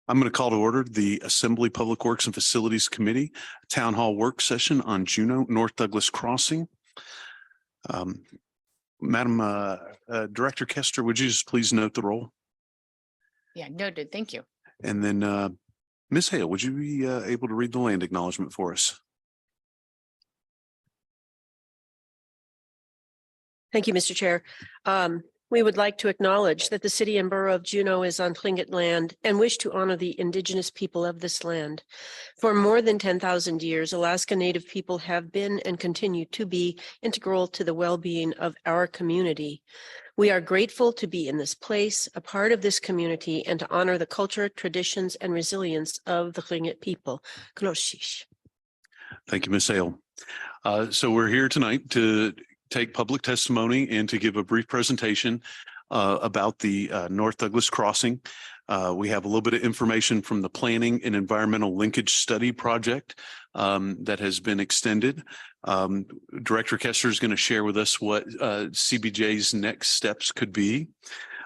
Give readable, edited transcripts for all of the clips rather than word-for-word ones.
I'm going to call to order the Assembly Public Works and Facilities Committee Town Hall Work Session on Juneau North Douglas Crossing. Madam Director Kester, would you just please note the roll? Yeah, noted. Thank you. And then Ms. Hale, would you be able to read the land acknowledgement for us? Thank you, Mr. Chair. We would like to acknowledge that the city and borough of Juneau is on Tlingit land and wish to honor the indigenous people of this land. For more than 10,000 years, Alaska Native people have been and continue to be integral to the well-being of our community. We are grateful to be in this place, a part of this community, and to honor the culture, traditions, and resilience of the Tlingit people. Gloshish. Thank you, Ms. Hale. So we're here tonight to take public testimony and to give a brief presentation about the North Douglas Crossing. We have a little bit of information from the Planning and Environmental Linkage Study project that has been extended. Director Kester is going to share with us what CBJ's next steps could be.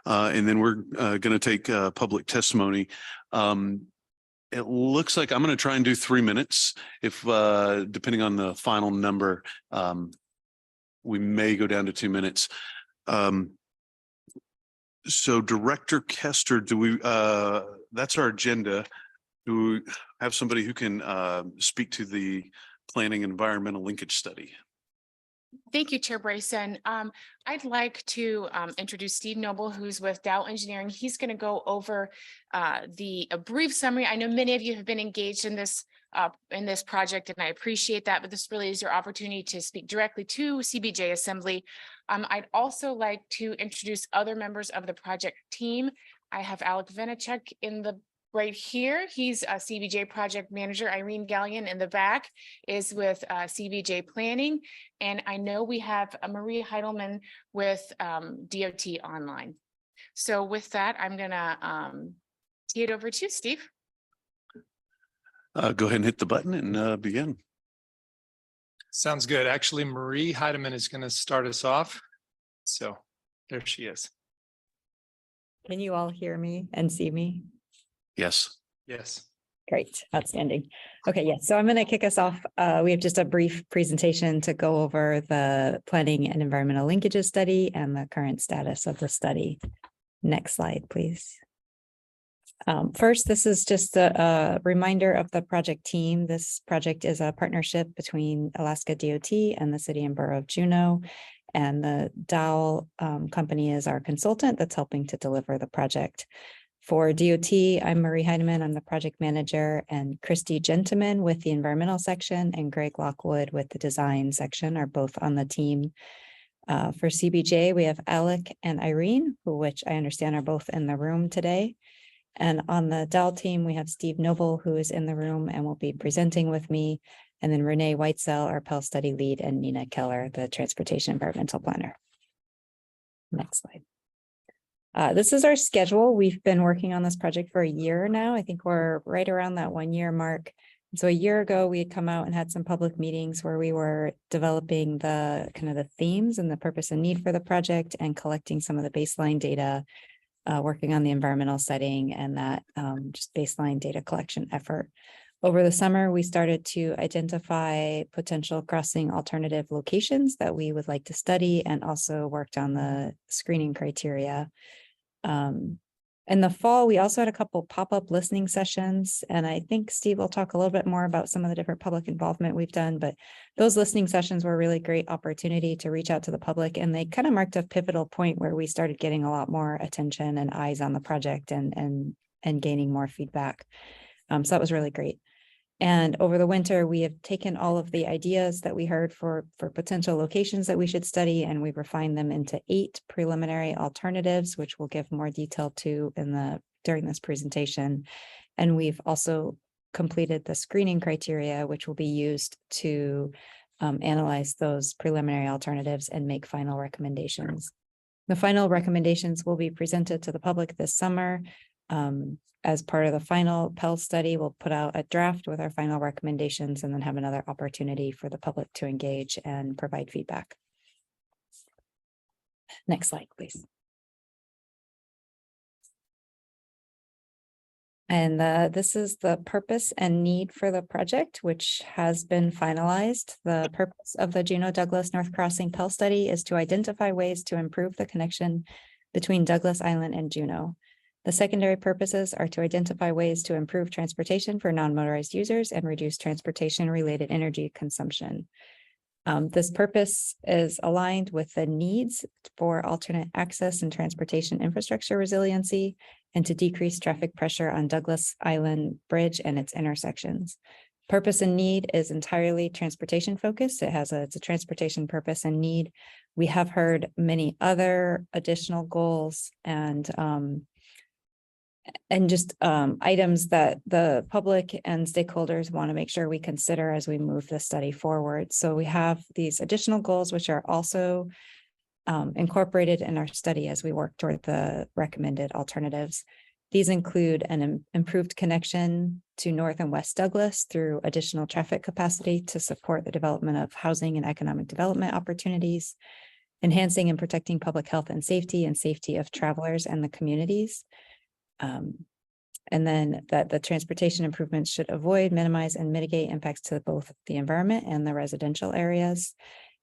And then we're going to take public testimony. It looks like I'm going to try and do 3 minutes. If depending on the final number, we may go down to 2 minutes. So Director Kester, do we, that's our agenda. Do we have somebody who can speak to the Planning Environmental Linkage Study? Thank you, Chair Bryson. I'd like to introduce Steve Noble, who's with Dow Engineering. He's going to go over a brief summary. I know many of you have been engaged in this project, and I appreciate that, but this really is your opportunity to speak directly to CBJ Assembly. I'd also like to introduce other members of the project team. I have Alec Vinacek right here. He's a CBJ project manager. Irene Gallion in the back is with CBJ Planning. And I know we have Marie Heidelman with DOT online. So with that, I'm gonna tee it over to you, Steve. Go ahead and hit the button and begin. Sounds good. Actually, Marie Heidemann is going to start us off. So there she is. Can you all hear me and see me? Yes. Yes. Great. Outstanding. Okay. Yeah. So I'm going to kick us off. We have just a brief presentation to go over the Planning and Environmental Linkages Study and the current status of the study. Next slide, please. First, this is just a reminder of the project team. This project is a partnership between Alaska DOT and the City and Borough of Juneau, and the Dow company is our consultant that's helping to deliver the project. For DOT, I'm Marie Heidemann, I'm the project manager, and Christy Gentleman with the environmental section and Greg Lockwood with the design section are both on the team. For CBJ, we have Alec and Irene, which I understand are both in the room today. And on the Dow team, we have Steve Noble, who is in the room and will be presenting with me. And then Renee Whitesell, our Pell Study Lead, and Nina Keller, the Transportation Environmental Planner. Next slide. This is our schedule. We've been working on this project for a year now. I think we're right around that 1 year mark. So a year ago, we had come out and had some public meetings where we were developing the kind of the themes and the purpose and need for the project and collecting some of the baseline data, working on the environmental setting and that just baseline data collection effort. Over the summer, we started to identify potential crossing alternative locations that we would like to study and also worked on the screening criteria. In the fall, we also had a couple pop-up listening sessions, and I think Steve will talk a little bit more about some of the different public involvement we've done, but those listening sessions were a really great opportunity to reach out to the public, and they kind of marked a pivotal point where we started getting a lot more attention and eyes on the project and gaining more feedback. So that was really great. And over the winter, we have taken all of the ideas that we heard for potential locations that we should study, and we've refined them into 8 preliminary alternatives, which we'll give more detail to during this presentation. And we've also completed the screening criteria, which will be used to analyze those preliminary alternatives and make final recommendations. The final recommendations will be presented to the public this summer. As part of the final Pell study, we'll put out a draft with our final recommendations and then have another opportunity for the public to engage and provide feedback. Next slide, please. And this is the purpose and need for the project, which has been finalized. The purpose of the Juneau Douglas North Crossing Pell Study is to identify ways to improve the connection between Douglas Island and Juneau. The secondary purposes are to identify ways to improve transportation for non-motorized users and reduce transportation-related energy consumption. This purpose is aligned with the needs for alternate access and transportation infrastructure resiliency and to decrease traffic pressure on Douglas Island Bridge and its intersections. Purpose and need is entirely transportation focused. It's a transportation purpose and need. We have heard many other additional goals and just items that the public and stakeholders want to make sure we consider as we move the study forward. So we have these additional goals, which are also incorporated in our study as we work toward the recommended alternatives. These include an improved connection to North and West Douglas through additional traffic capacity to support the development of housing and economic development opportunities, enhancing and protecting public health and safety of travelers and the communities. And then that the transportation improvements should avoid, minimize, and mitigate impacts to both the environment and the residential areas.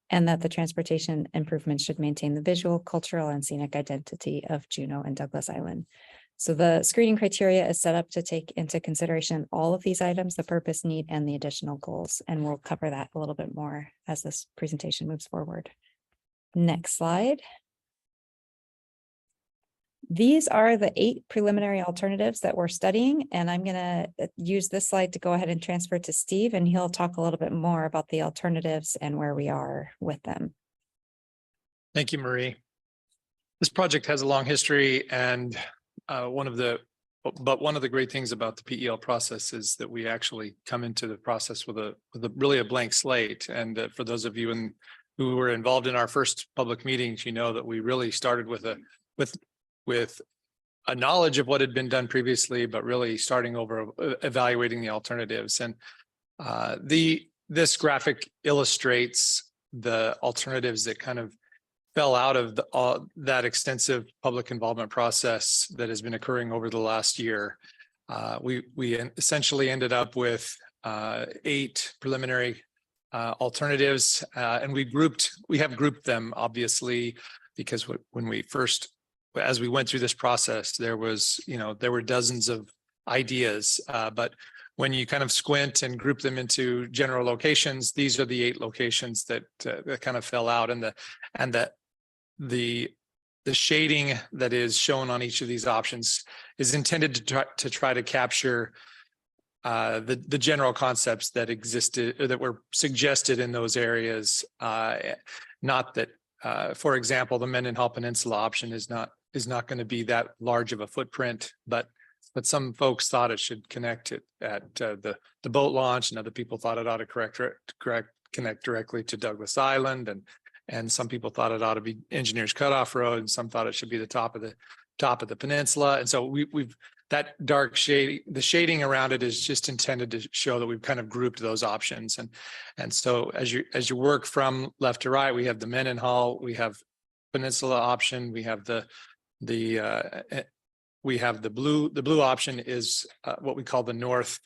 And that the transportation improvements should maintain the visual, cultural, and scenic identity of Juneau and Douglas Island. So the screening criteria is set up to take into consideration all of these items, the purpose, need, and the additional goals. And we'll cover that a little bit more as this presentation moves forward. Next slide. These are the 8 preliminary alternatives that we're studying, and I'm going to use this slide to go ahead and transfer to Steve, and he'll talk a little bit more about the alternatives and where we are with them. Thank you, Marie. This project has a long history, and one of the great things about the PEL process is that we actually come into the process with a really a blank slate. And for those of you who were involved in our first public meetings, you know that we really started with a knowledge of what had been done previously, but really starting over, evaluating the alternatives. And this graphic illustrates the alternatives that kind of fell out of that extensive public involvement process that has been occurring over the last year. We essentially ended up with 8 preliminary alternatives, and we have grouped them, obviously, because as we went through this process, there were dozens of ideas, but when you kind of squint and group them into general locations, these are the 8 locations that kind of fell out, and the shading that is shown on each of these options is intended to try to capture the general concepts that existed or that were suggested in those areas. Not that, for example, the Mendenhall Peninsula option is not going to be that large of a footprint, but some folks thought it should connect it at the boat launch, and other people thought it ought to connect directly to Douglas Island, and some people thought it ought to be Engineers Cutoff Road, and some thought it should be the top of the peninsula. And so we've that dark shade, the shading around it is just intended to show that we've kind of grouped those options. And so as you work from left to right, we have the Mendenhall, we have Peninsula option, we have the blue option is what we call the North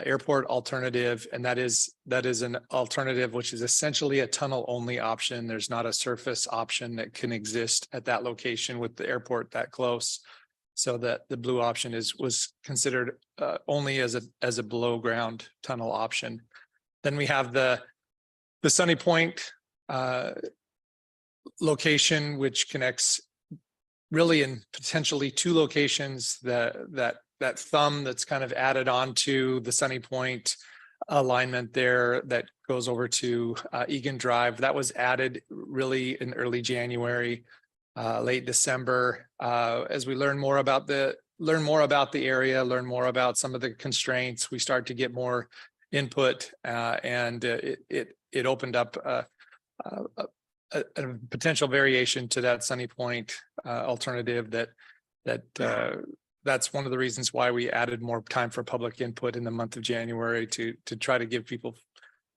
Airport alternative, and that is an alternative which is essentially a tunnel only option. There's not a surface option that can exist at that location with the airport that close, so that the blue option was considered only as a below ground tunnel option. Then we have the Sunny Point location, which connects really in potentially 2 locations, that thumb that's kind of added on to the Sunny Point alignment there that goes over to Egan Drive. That was added really in early January, late December. As we learn more about the area, learn more about some of the constraints, we start to get more input, and it opened up a potential variation to that Sunny Point alternative that's one of the reasons why we added more time for public input in the month of January to try to give people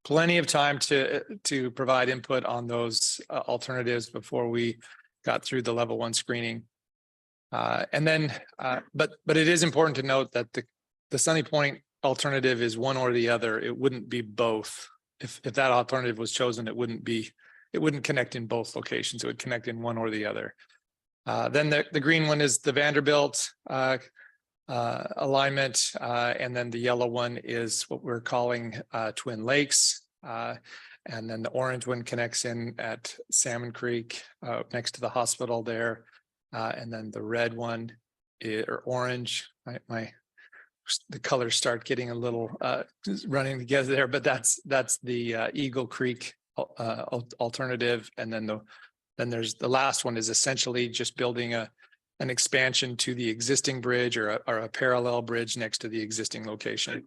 plenty of time to provide input on those alternatives before we got through the level 1 screening. And then, but it is important to note that the Sunny Point alternative is one or the other. It wouldn't be both. If that alternative was chosen, it wouldn't connect in both locations. It would connect in one or the other. Then the green one is the Vanderbilt alignment, and then the yellow one is what we're calling Twin Lakes. And then the orange one connects in at Salmon Creek, next to the hospital there. And then the red one or orange, the colors start getting a little running together there, but that's the Eagle Creek alternative. And then there's the last one is essentially just building an expansion to the existing bridge or a parallel bridge next to the existing location.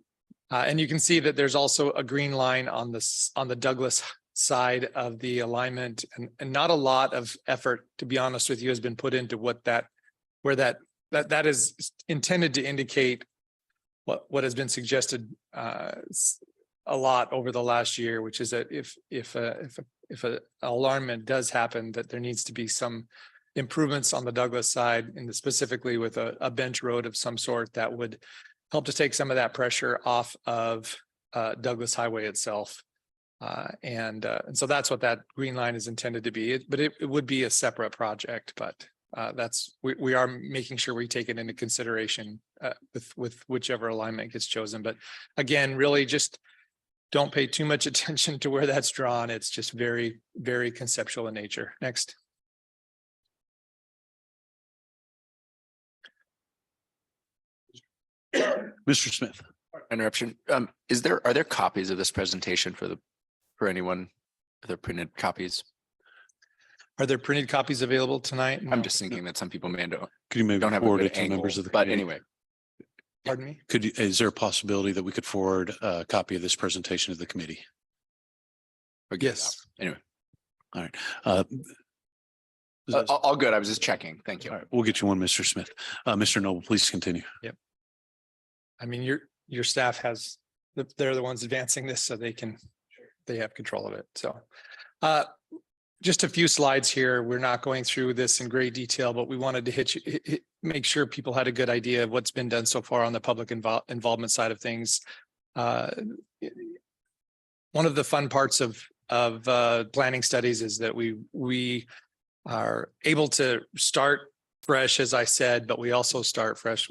And you can see that there's also a green line on the Douglas side of the alignment, and not a lot of effort, to be honest with you, has been put into where that is intended to indicate what has been suggested a lot over the last year, which is that if an alarmment does happen, that there needs to be some improvements on the Douglas side, and specifically with a bench road of some sort that would help to take some of that pressure off of Douglas Highway itself. And so that's what that green line is intended to be. But it would be a separate project, but we are making sure we take it into consideration with whichever alignment gets chosen. But again, really just don't pay too much attention to where that's drawn. It's just very, very conceptual in nature. Next. Mr. Smith. Interruption. Are there copies of this presentation for anyone? Are there printed copies? Are there printed copies available tonight? I'm just thinking that some people Could you maybe don't have a forward good it to angle, members of the but committee? anyway, Pardon me? Is there a possibility that we could forward a copy of this presentation to the committee? we'll get it Yes. out. Anyway, All right. all good. I was just checking. Thank you. All right, we'll get you one, Mr. Smith. Mr. Noble, please continue. I mean, your staff they're the ones advancing this, so they have control of it. So just a few slides here. We're not going through this in great detail, but we wanted to make sure people had a good idea of what's been done so far on the public involvement side of things. One of the fun parts of planning studies is that we are able to start fresh, as I said, but we also start fresh.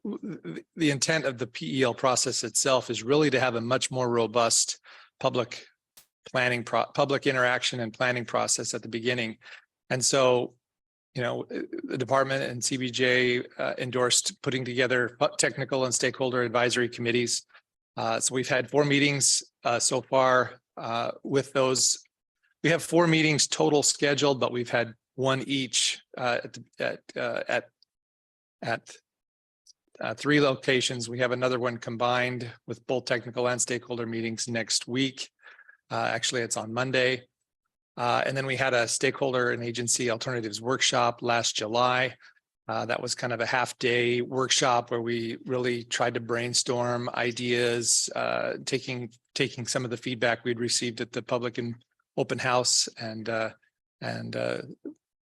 The intent of the PEL process itself is really to have a much more robust public interaction and planning process at the beginning. And so, the department and CBJ endorsed putting together technical and stakeholder advisory committees. So we've had 4 meetings so far with those. We have 4 meetings total scheduled, but we've had 1 each at 3 locations. We have another one combined with both technical and stakeholder meetings next week. Actually, it's on Monday. And then we had a stakeholder and agency alternatives workshop last July. That was kind of a half-day workshop where we really tried to brainstorm ideas, taking some of the feedback we'd received at the public and open house, and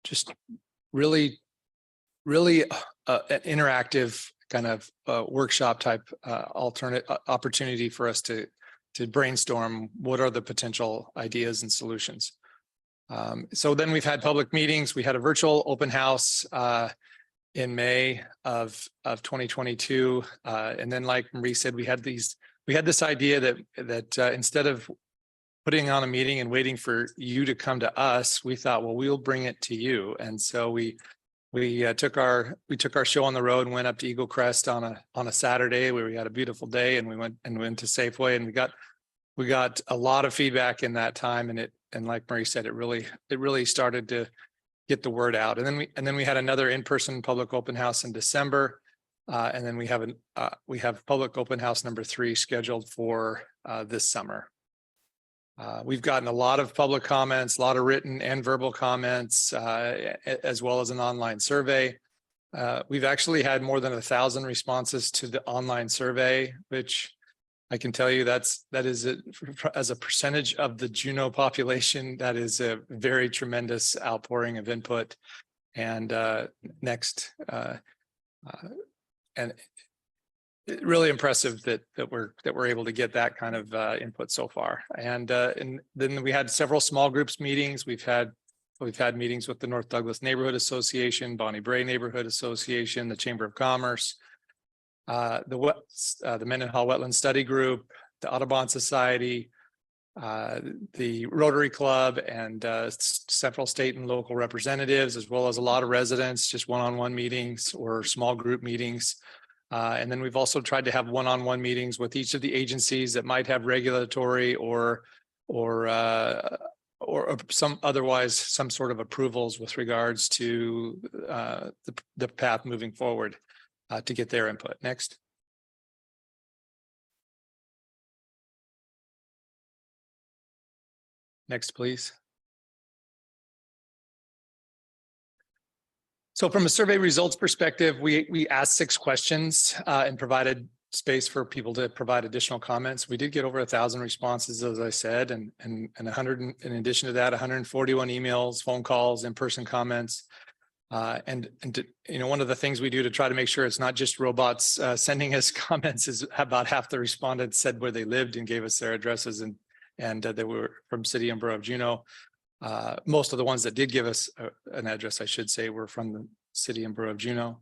just really an interactive kind of workshop type alternate opportunity for us to brainstorm what are the potential ideas and solutions. So then we've had public meetings. We had a virtual open house in May of 2022, and then, like Marie said, we had this idea that instead of putting on a meeting and waiting for you to come to us, we thought, well, we'll bring it to you. And so we took our show on the road and went up to Eagle Crest on a Saturday where we had a beautiful day, and we went to Safeway, and we got a lot of feedback in that time, and like Marie said, it really started to get the word out. And then we had another in-person public open house in December, and then we have public open house number 3 scheduled for this summer. We've gotten a lot of public comments, a lot of written and verbal comments, as well as an online survey. We've actually had more than 1,000 responses to the online survey, which I can tell you that is as a percentage of the Juneau population, that is a very tremendous outpouring of input. And next, and really impressive that we're able to get that kind of input so far. And then we had several small groups meetings. We've had meetings with the North Douglas Neighborhood Association, Bonnie Bray Neighborhood Association, the Chamber of Commerce, the Mendenhall Wetland Study Group, the Audubon Society, the Rotary Club, and several state and local representatives, as well as a lot of residents, just one-on-one meetings or small group meetings. And then we've also tried to have one-on-one meetings with each of the agencies that might have regulatory or some otherwise some sort of approvals with regards to the path moving forward to get their input. Next. Next, please. So from a survey results perspective, we asked 6 questions and provided space for people to provide additional comments. We did get over 1,000 responses, as I said, and 100, in addition to that, 141 emails, phone calls, in-person comments. And one of the things we do to try to make sure it's not just robots sending us comments is about half the respondents said where they lived and gave us their addresses, and they were from City and Borough of Juneau. Most of the ones that did give us an address, I should say, were from the City and Borough of Juneau.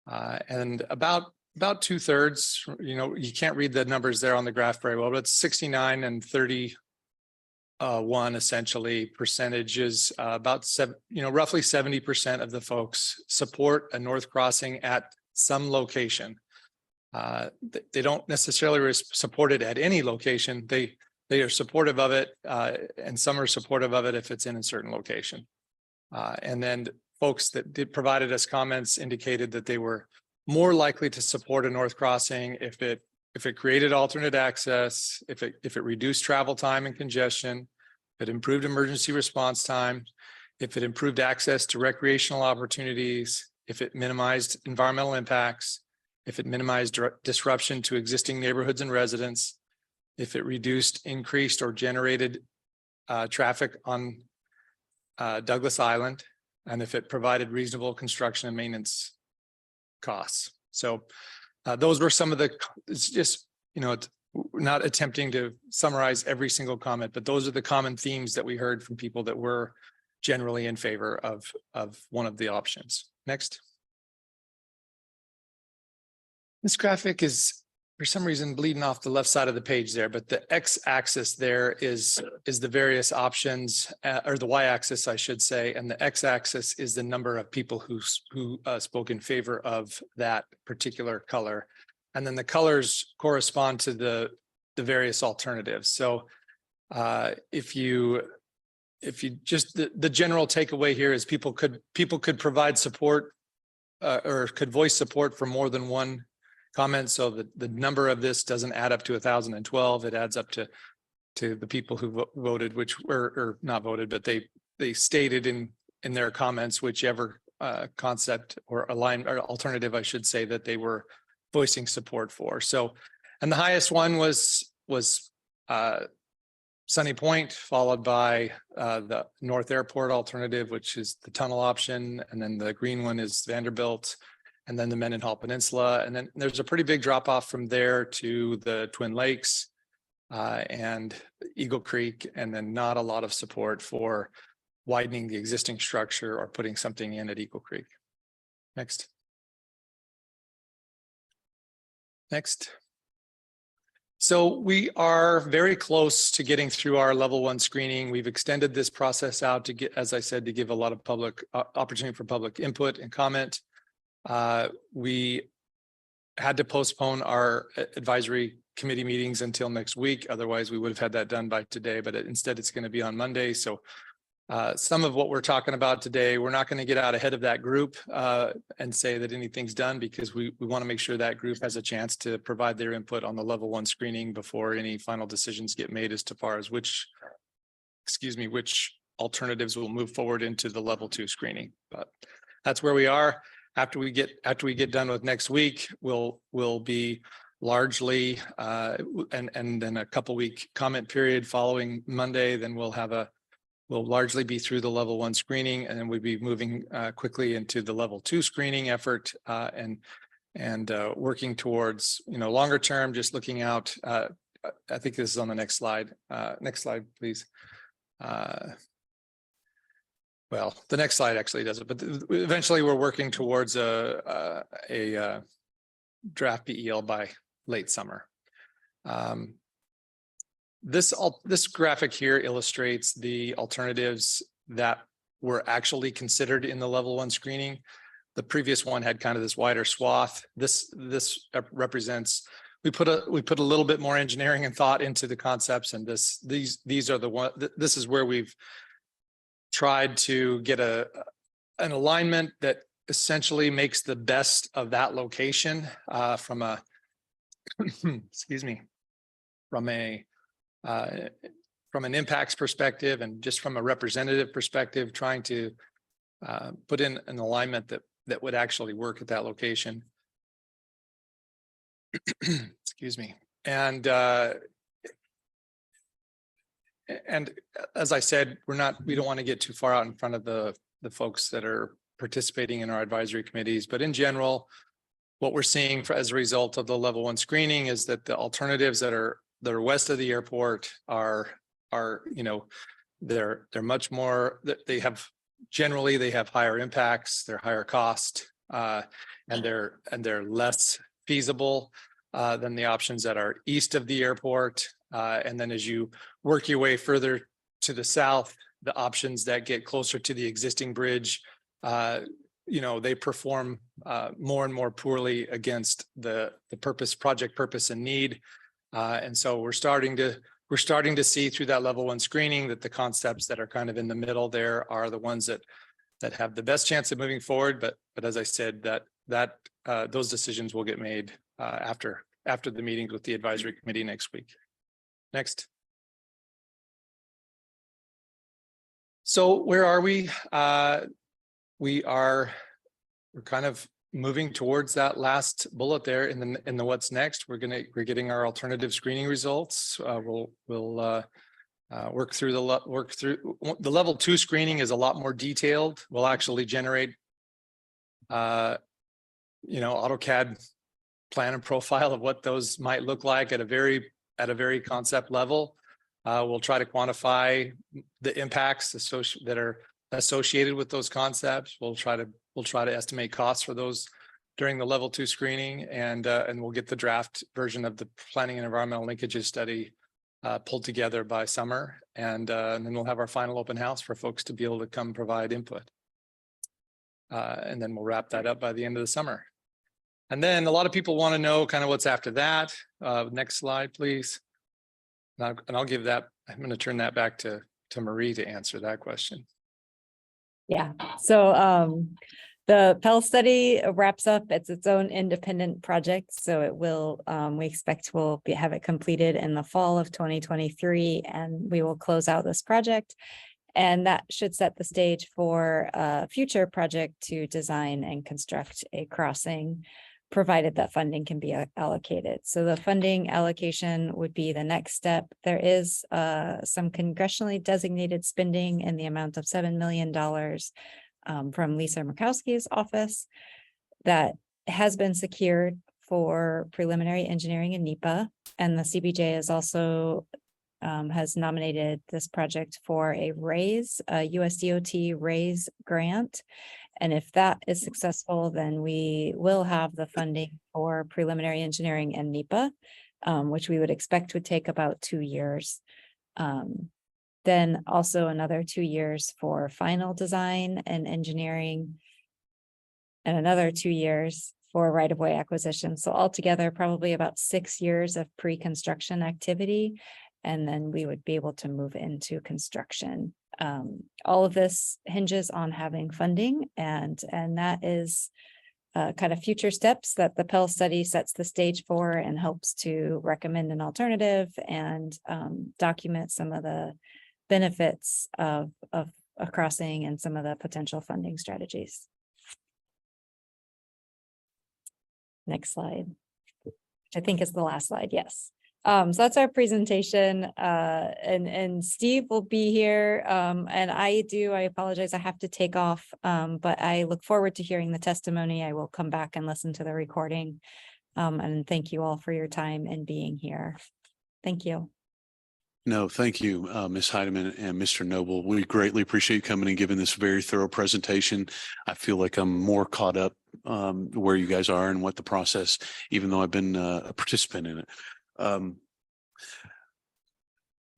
And about 2/3, you can't read the numbers there on the graph very well, but it's 69 and 31 essentially percentages. About roughly 70% of the folks support a north crossing at some location. They don't necessarily support it at any location. They are supportive of it, and some are supportive of it if it's in a certain location. And then folks that provided us comments indicated that they were more likely to support a north crossing if it created alternate access, if it reduced travel time and congestion, if it improved emergency response time, if it improved access to recreational opportunities, if it minimized environmental impacts, if it minimized disruption to existing neighborhoods and residents, if it reduced, increased, or generated traffic on Douglas Island, and if it provided reasonable construction and maintenance costs. So those were some of the, it's just, it's not attempting to summarize every single comment, but those are the common themes that we heard from people that were generally in favor of one of the options. Next. This graphic is, for some reason, bleeding off the left side of the page there, but the x-axis there is the various options, or the y-axis, I should say, and the x-axis is the number of people who spoke in favor of that particular color, and then the colors correspond to the various alternatives. So, if you just the general takeaway here is people could provide support or could voice support for more than one comment, so the number of this doesn't add up to 1,012. It adds up to the people who voted, which were, or not voted, but they stated in their comments whichever concept or alternative, I should say, that they were voicing support for. So, and the highest one was Sunny Point, followed by the North Airport alternative, which is the tunnel option, and then the green one is Vanderbilt, and then the Mendenhall Peninsula. And then there's a pretty big drop off from there to the Twin Lakes and Eagle Creek, and then not a lot of support for widening the existing structure or putting something in at Eagle Creek. Next. Next. So we are very close to getting through our level 1 screening. We've extended this process out to get, as I said, to give a lot of public opportunity for public input and comment. We had to postpone our advisory committee meetings until next week. Otherwise, we would have had that done by today, but instead it's going to be on Monday. So some of what we're talking about today, we're not going to get out ahead of that group and say that anything's done, because we want to make sure that group has a chance to provide their input on the level 1 screening before any final decisions get made as far as which alternatives will move forward into the level 2 screening. But that's where we are. After we get done with next week, we'll be largely and then a couple week comment period following Monday. Then we'll have a will largely be through the level 1 screening, and then we'd be moving quickly into the level 2 screening effort and working towards, longer term, just looking out. I think this is on the next slide. Next slide, please. Well, the next slide actually does it, but eventually we're working towards a draft BEL by late summer. This graphic here illustrates the alternatives that were actually considered in the level 1 screening. The previous one had kind of this wider swath. This represents, we put a little bit more engineering and thought into the concepts, and these are the one. This is where we've tried to get an alignment that essentially makes the best of that location from a excuse me, from an impacts perspective and just from a representative perspective, trying to put in an alignment that would actually work at that location. Excuse me. And as I said, we don't want to get too far out in front of the folks that are participating in our advisory committees, but in general, what we're seeing as a result of the level 1 screening is that the alternatives that are west of the airport are they're much more, they have higher impacts, they're higher cost, and they're less feasible than the options that are east of the airport. And then as you work your way further to the south, the options that get closer to the existing bridge, they perform more and more poorly against the project purpose and need. And so we're starting to see through that level 1 screening that the concepts that are kind of in the middle there are the ones that have the best chance of moving forward. But as I said, that those decisions will get made after the meetings with the advisory committee next week. Next. So where are we? We're kind of moving towards that last bullet there in the what's next. We're getting our alternative screening results. We'll work through the level 2 screening is a lot more detailed. We'll actually generate AutoCAD plan and profile of what those might look like at a very concept level. We'll try to quantify the impacts that are associated with those concepts. We'll try to estimate costs for those during the level 2 screening, and we'll get the draft version of the planning and environmental linkages study pulled together by summer, and then we'll have our final open house for folks to be able to come provide input. And then we'll wrap that up by the end of the summer. And then a lot of people want to know kind of what's after that. Next slide, please. And I'll give that, I'm going to turn that back to Marie to answer that question. Yeah, so the Pell study wraps up. It's its own independent project. So it will, we expect we'll have it completed in the fall of 2023, and we will close out this project. And that should set the stage for a future project to design and construct a crossing, provided that funding can be allocated. So the funding allocation would be the next step. There is some congressionally designated spending in the amount of $7 million from Lisa Murkowski's office that has been secured for preliminary engineering and NEPA. And the CBJ is also has nominated this project for a RAISE, a USDOT RAISE grant. And if that is successful, then we will have the funding for preliminary engineering and NEPA, which we would expect would take about 2 years. Then also another 2 years for final design and engineering, and another 2 years for right-of-way acquisition. So altogether, probably about 6 years of pre-construction activity, and then we would be able to move into construction. All of this hinges on having funding, and that is kind of future steps that the Pell study sets the stage for and helps to recommend an alternative and document some of the benefits of a crossing and some of the potential funding strategies. Next slide, which I think is the last slide. Yes. So that's our presentation, and Steve will be here, and I apologize, I have to take off, but I look forward to hearing the testimony. I will come back and listen to the recording, and thank you all for your time and being here. Thank you. No, thank you, Ms. Heidemann and Mr. Noble. We greatly appreciate you coming and giving this very thorough presentation. I feel like I'm more caught up where you guys are and what the process, even though I've been a participant in it.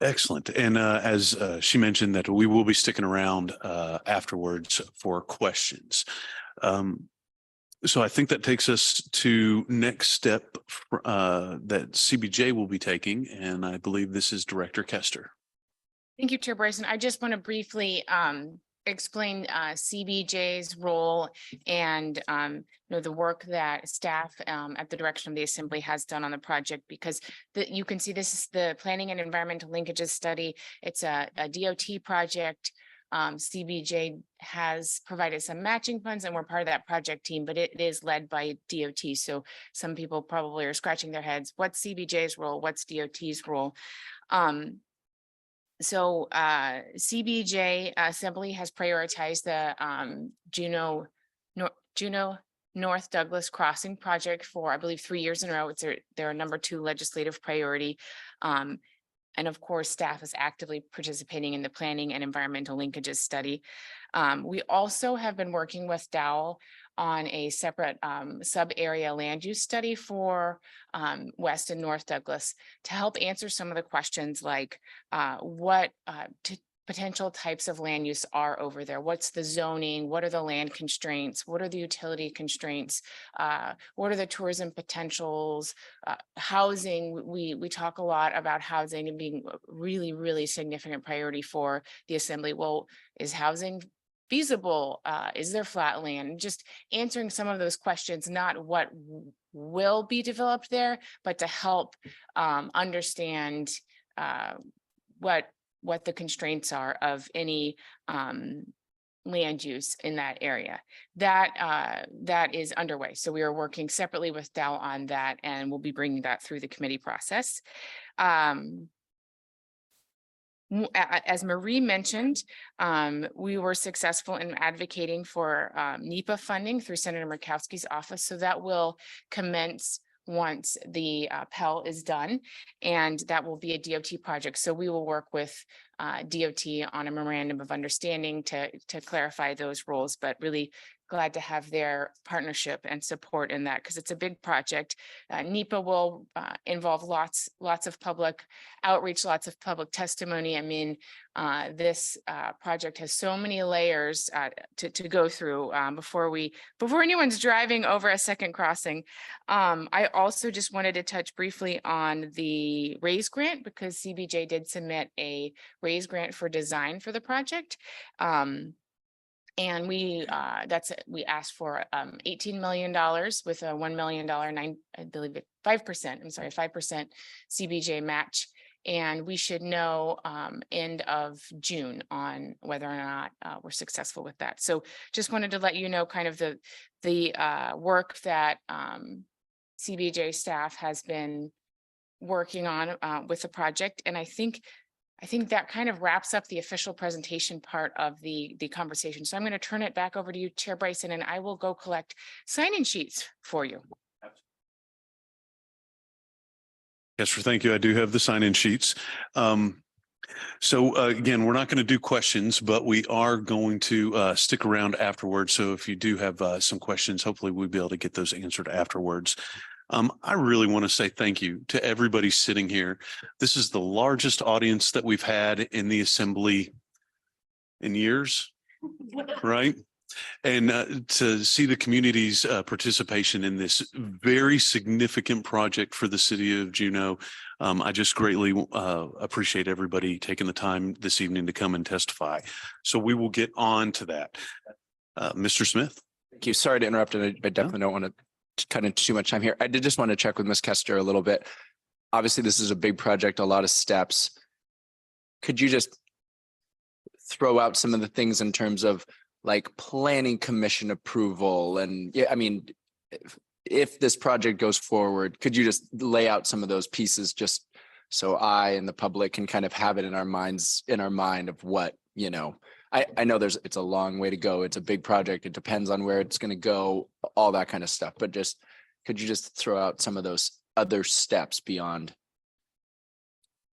Excellent. And as she mentioned, that we will be sticking around afterwards for questions. So I think that takes us to next step that CBJ will be taking. And I believe this is Director Kester. Thank you, Chair Bryson. I just want to briefly explain CBJ's role and the work that staff at the direction of the Assembly has done on the project, because you can see this is the Planning and Environmental Linkages Study. It's a DOT project. CBJ has provided some matching funds and we're part of that project team, but it is led by DOT. So some people probably are scratching their heads. What's CBJ's role? What's DOT's role? So CBJ Assembly has prioritized the Juneau North Douglas Crossing project for, I believe, 3 years in a row. It's their number 2 legislative priority. And of course, staff is actively participating in the Planning and Environmental Linkages Study. We also have been working with Dowell on a separate sub-area land use study for West and North Douglas to help answer some of the questions like what potential types of land use are over there. What's the zoning? What are the land constraints? What are the utility constraints? What are the tourism potentials? Housing, we talk a lot about housing and being a really, really significant priority for the Assembly. Well, is housing feasible? Is there flat land? Just answering some of those questions, not what will be developed there, but to help understand what the constraints are of any land use in that area. That is underway. So we are working separately with Dow on that, and we'll be bringing that through the committee process. As Marie mentioned, we were successful in advocating for NEPA funding through Senator Murkowski's office. So that will commence once the Pell is done, and that will be a DOT project. So we will work with DOT on a memorandum of understanding to clarify those roles, but really glad to have their partnership and support in that because it's a big project. NEPA will involve lots of public outreach, lots of public testimony. I mean, this project has so many layers to go through before anyone's driving over a second crossing. I also just wanted to touch briefly on the RAISE grant because CBJ did submit a RAISE grant for design for the project. And we asked for $18 million with a $1 million, I believe 5%, I'm sorry, 5% CBJ match. And we should know end of June on whether or not we're successful with that. So just wanted to let you know kind of the work that CBJ staff has been working on with the project. And I think that kind of wraps up the official presentation part of the conversation. So I'm going to turn it back over to you, Chair Bryson, and I will go collect sign-in sheets for you. Yes, thank you. I do have the sign-in sheets. So again, we're not going to do questions, but we are going to stick around afterwards. So if you do have some questions, hopefully we'll be able to get those answered afterwards. I really want to say thank you to everybody sitting here. This is the largest audience that we've had in the Assembly in years, right? And to see the community's participation in this very significant project for the city of Juneau, I just greatly appreciate everybody taking the time this evening to come and testify. So we will get on to that. Mr. Smith. Thank you. Sorry to interrupt. I definitely don't want to cut into too much time here. I did just want to check with Ms. Kester a little bit. Obviously, this is a big project, a lot of steps. Could you just throw out some of the things in terms of like planning commission approval? And yeah, I mean, if this project goes forward, could you just lay out some of those pieces just So I and the public can kind of have it in our minds, in our mind of what, you know, I know it's a long way to go. It's a big project. It depends on where it's going to go, all that kind of stuff. But just, could you just throw out some of those other steps beyond?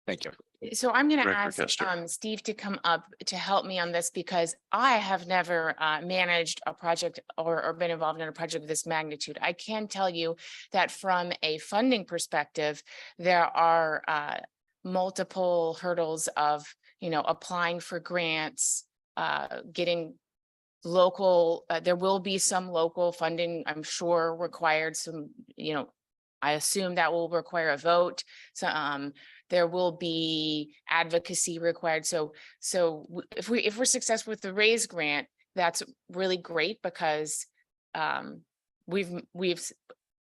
Thank you. So I'm going to Director ask Kester. Steve to come up to help me on this because I have never managed a project or been involved in a project of this magnitude. I can tell you that from a funding perspective, there are multiple hurdles of, you know, applying for grants, getting local, there will be some local funding, I'm sure, required, some, you know, I assume that will require a vote. So there will be advocacy required. So if we're successful with the RAISE grant, that's really great because we've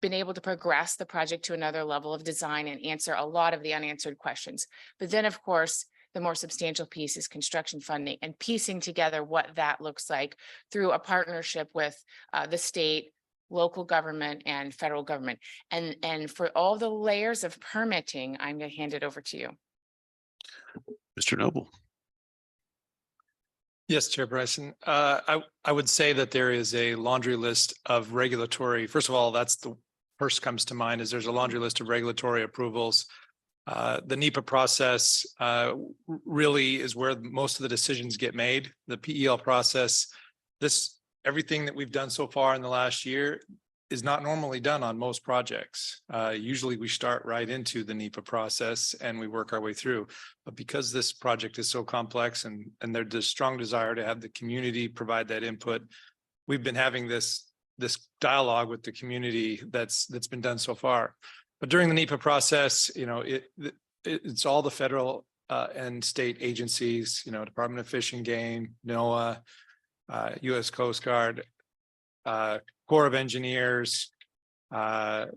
been able to progress the project to another level of design and answer a lot of the unanswered questions. But then, of course, the more substantial piece is construction funding and piecing together what that looks like through a partnership with the state, local government, and federal government. And for all the layers of permitting, I'm going to hand it over to you. Mr. Noble. Yes, Chair Bryson. I would say that there is a laundry list of regulatory. First of all, that's the first comes to mind is there's a laundry list of regulatory approvals. The NEPA process really is where most of the decisions get made. The PEL process, everything that we've done so far in the last year is not normally done on most projects. Usually we start right into the NEPA process and we work our way through. But because this project is so complex and there's a strong desire to have the community provide that input, we've been having this dialogue with the community that's been done so far. But during the NEPA process, you know, it's all the federal and state agencies, you know, Department of Fish and Game, NOAA, U.S. Coast Guard, Corps of Engineers, U.S.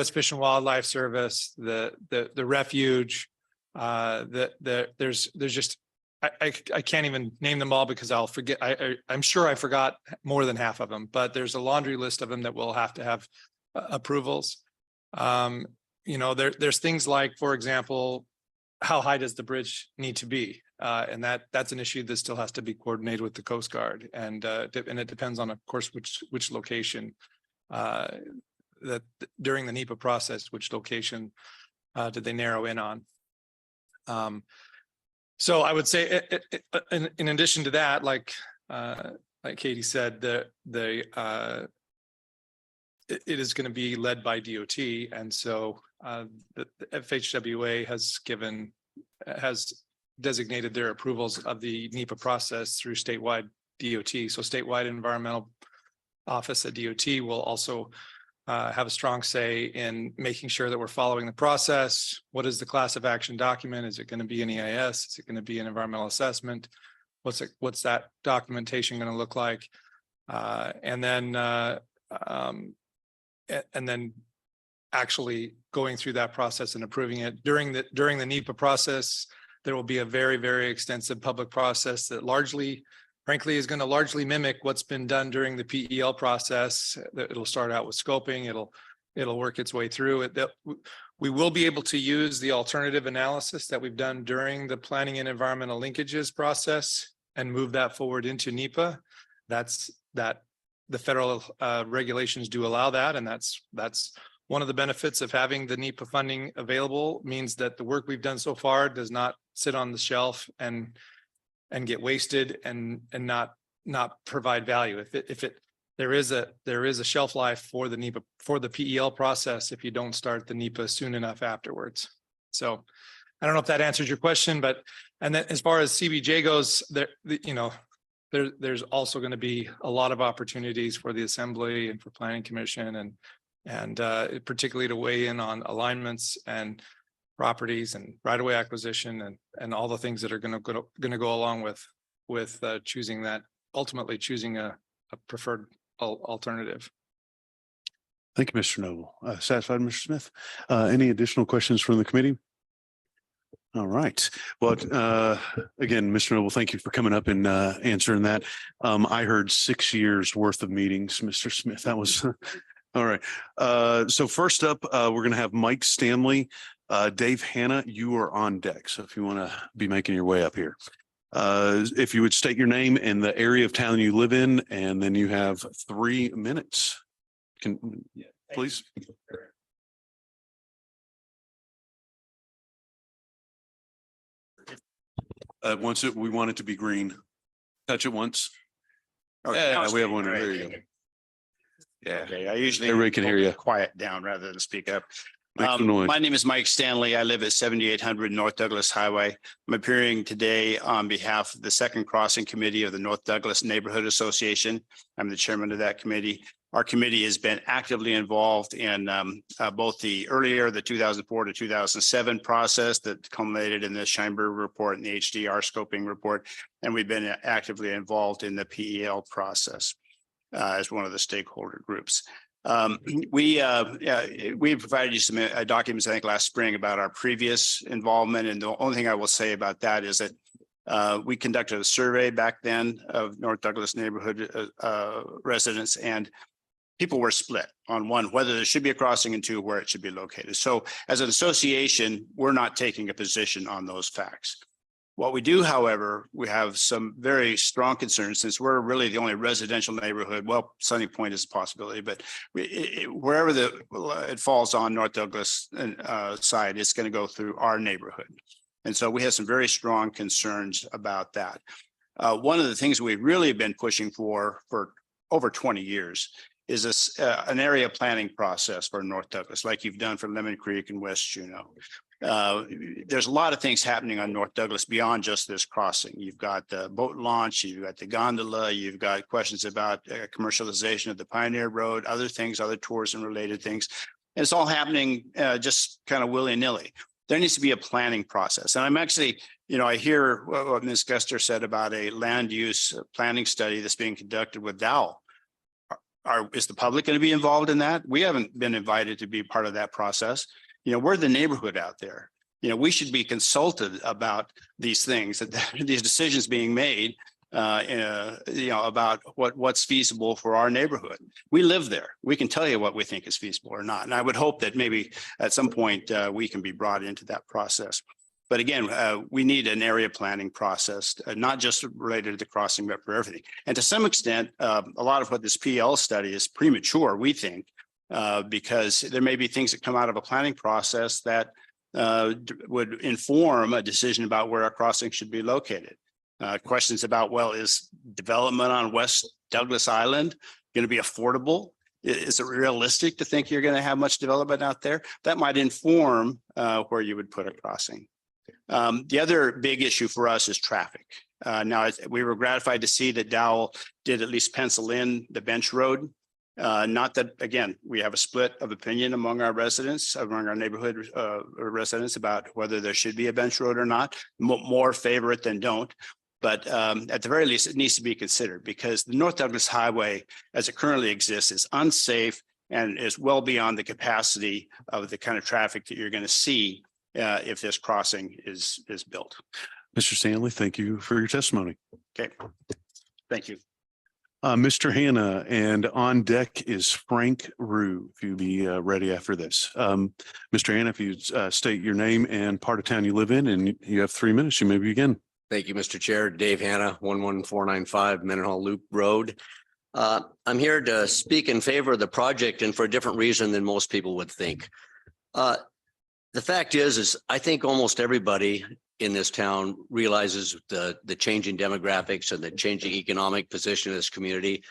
Fish and Wildlife Service, the refuge. There's just I can't even name them all because I'll forget. I'm sure I forgot more than half of them, but there's a laundry list of them that will have to have approvals. You know, there's things like, for example, how high does the bridge need to be? And that's an issue that still has to be coordinated with the Coast Guard, and it depends on, of course, which location that during the NEPA process, which location did they narrow in on? So I would say, in addition to that, like Katie said, it is going to be led by DOT, and so the FHWA has designated their approvals of the NEPA process through statewide DOT. So statewide environmental office at DOT will also have a strong say in making sure that we're following the process. What is the class of action document? Is it going to be an EIS? Is it going to be an environmental assessment? What's that documentation going to look like? And then actually going through that process and approving it. During the NEPA process, there will be a very, very extensive public process that frankly, is going to largely mimic what's been done during the PEL process. It'll start out with scoping. It'll work its way through it. We will be able to use the alternative analysis that we've done during the planning and environmental linkages process and move that forward into NEPA. The federal regulations do allow that, and that's one of the benefits of having the NEPA funding available. Means that the work we've done so far does not sit on the shelf and get wasted and not provide value. There is a shelf life for the NEPA, for the PEL process, if you don't start the NEPA soon enough afterwards. So I don't know if that answers your question, and then as far as CBJ goes, there's also going to be a lot of opportunities for the Assembly and for Planning Commission and particularly to weigh in on alignments and properties and right-of-way acquisition and all the things that are going to go along with ultimately choosing a preferred alternative. Thank you, Mr. Noble. Satisfied, Mr. Smith? Any additional questions from the committee? All right. Well, again, Mr. Noble, thank you for coming up and answering that. I heard 6 years worth of meetings, Mr. Smith. That was all right. So first up, we're going to have Mike Stanley Dave Hanna, you are on deck. So if you want to be making your way up here. If you would state your name and the area of town you live in, and then you have 3 minutes. Please. We want it to be green. Touch it once. Yeah, we have one. There you go. Yeah. Okay, I usually. Everybody can hear you. Quiet down rather than speak up. Make some noise. My name is Mike Stanley. I live at 7800 North Douglas Highway. I'm appearing today on behalf of the Second Crossing Committee of the North Douglas Neighborhood Association. I'm the chairman of that committee. Our committee has been actively involved in both the 2004 to 2007 process that culminated in the Scheinberg report and the HDR scoping report. And we've been actively involved in the PEL process as one of the stakeholder groups. We provided you some documents, I think, last spring about our previous involvement. And the only thing I will say about that is that we conducted a survey back then of North Douglas neighborhood residents, and people were split on one, whether there should be a crossing, and two, where it should be located. So as an association, we're not taking a position on those facts. What we do, however, we have some very strong concerns, since we're really the only residential neighborhood. Well, Sunny Point is a possibility, but wherever it falls on North Douglas side, it's going to go through our neighborhood. And so we have some very strong concerns about that. One of the things we've really been pushing for over 20 years is an area planning process for North Douglas, like you've done for Lemon Creek and West Juneau. There's a lot of things happening on North Douglas beyond just this crossing. You've got the boat launch, you've got the gondola, you've got questions about commercialization of the Pioneer Road, other things, other tourism related things. And it's all happening just kind of willy-nilly. There needs to be a planning process. And I'm actually, I hear what Ms. Gester said about a land use planning study that's being conducted with Dow. Is the public going to be involved in that? We haven't been invited to be part of that process. We're the neighborhood out there. We should be consulted about these things, these decisions being made, about what's feasible for our neighborhood. We live there. We can tell you what we think is feasible or not. And I would hope that maybe at some point we can be brought into that process. But again, we need an area planning process, not just related to the crossing, but for everything. And to some extent, a lot of what this PL study is premature, we think, because there may be things that come out of a planning process that would inform a decision about where a crossing should be located. Questions about, well, is development on West Douglas Island going to be affordable? Is it realistic to think you're going to have much development out there? That might inform where you would put a crossing. The other big issue for us is traffic. Now, we were gratified to see that Dowell did at least pencil in the bench road. Not that, again, we have a split of opinion among our residents, among our neighborhood residents about whether there should be a bench road or not. More favor it than don't. But at the very least, it needs to be considered, because the North Douglas Highway, as it currently exists, is unsafe and is well beyond the capacity of the kind of traffic that you're going to see if this crossing is built. Mr. Stanley, thank you for your testimony. Okay, thank you. Mr. Hanna, and on deck is Frank Rue, if you be ready after this. Mr. Hanna, if you state your name and part of town you live in, and you have 3 minutes, you may begin. Thank you, Mr. Chair. Dave Hanna, 11495 Mendenhall Loop Road. I'm here to speak in favor of the project, and for a different reason than most people would think. The fact is I think almost everybody in this town realizes the changing demographics and the changing economic position of this community.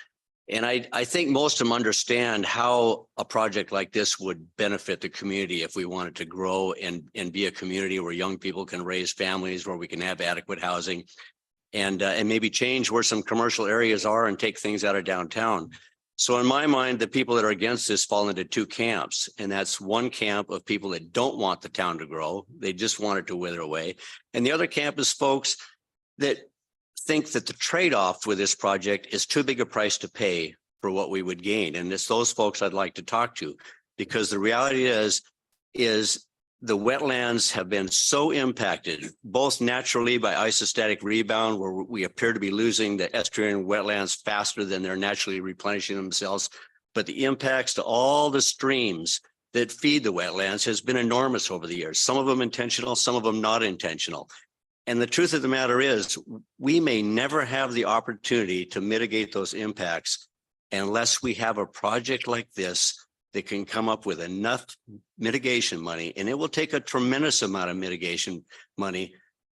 And I think most of them understand how a project like this would benefit the community if we wanted to grow and be a community where young people can raise families, where we can have adequate housing, and maybe change where some commercial areas are and take things out of downtown. So in my mind, the people that are against this fall into two camps, and that's one camp of people that don't want the town to grow. They just want it to wither away. And the other camp is folks that think that the trade-off with this project is too big a price to pay for what we would gain. And it's those folks I'd like to talk to, because the reality is the wetlands have been so impacted, both naturally by isostatic rebound, where we appear to be losing the estuarine wetlands faster than they're naturally replenishing themselves, but the impacts to all the streams that feed the wetlands has been enormous over the years. Some of them intentional, some of them not intentional. And the truth of the matter is, we may never have the opportunity to mitigate those impacts unless we have a project like this that can come up with enough mitigation money. And it will take a tremendous amount of mitigation money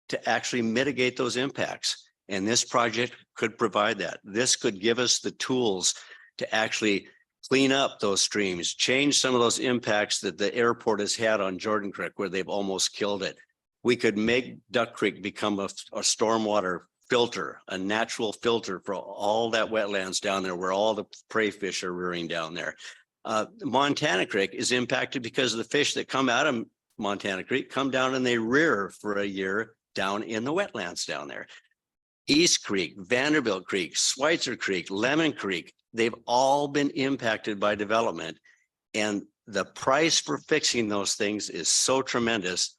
to actually mitigate those impacts. And this project could provide that. This could give us the tools to actually clean up those streams, change some of those impacts that the airport has had on Jordan Creek, where they've almost killed it. We could make Duck Creek become a stormwater filter, a natural filter for all that wetlands down there where all the prey fish are rearing down there. Montana Creek is impacted because of the fish that come out of Montana Creek come down and they rear for a year down in the wetlands down there. East Creek, Vanderbilt Creek, Schweitzer Creek, Lemon Creek, they've all been impacted by development. And the price for fixing those things is so tremendous.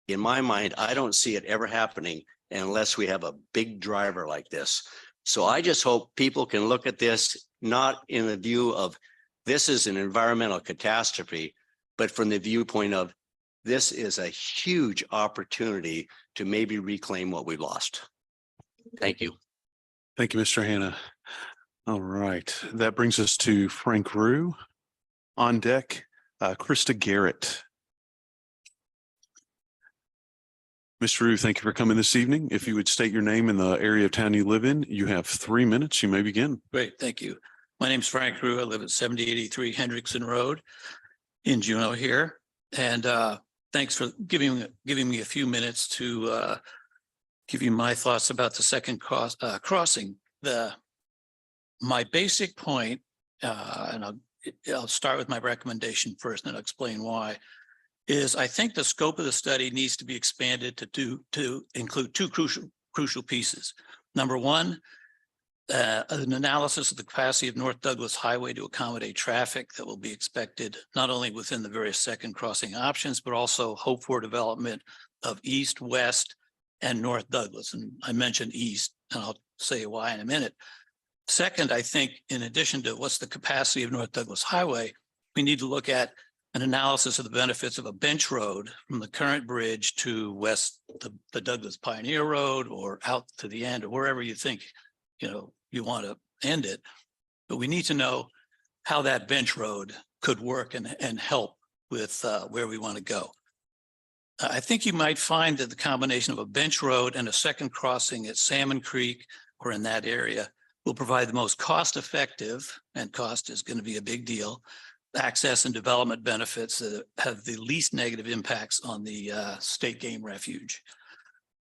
In my mind, I don't see it ever happening unless we have a big driver like this. So I just hope people can look at this not in the view of this is an environmental catastrophe, but from the viewpoint of this is a huge opportunity to maybe reclaim what we lost. Thank you. Thank you, Mr. Hannah. All right, that brings us to Frank Rue on deck. Krista Garrett. Mr. Rue, thank you for coming this evening. If you would state your name and the area of town you live in, you have 3 minutes. You may begin. Great, thank you. My name is Frank Rue. I live at 7083 Hendrickson Road in Juneau here. And thanks for giving me a few minutes to give you my thoughts about the second crossing. My basic point, and I'll start with my recommendation first and I'll explain why, is I think the scope of the study needs to be expanded to include two crucial pieces. Number one, an analysis of the capacity of North Douglas Highway to accommodate traffic that will be expected not only within the various second crossing options, but also hope for development of East, West, and North Douglas. And I mentioned East, and I'll say why in a minute. Second, I think in addition to what's the capacity of North Douglas Highway, we need to look at an analysis of the benefits of a bench road from the current bridge to west, the Douglas Pioneer Road, or out to the end, or wherever you think, you want to end it. But we need to know how that bench road could work and help with where we want to go. I think you might find that the combination of a bench road and a second crossing at Salmon Creek or in that area will provide the most cost-effective, and cost is going to be a big deal, access and development benefits that have the least negative impacts on the state game refuge.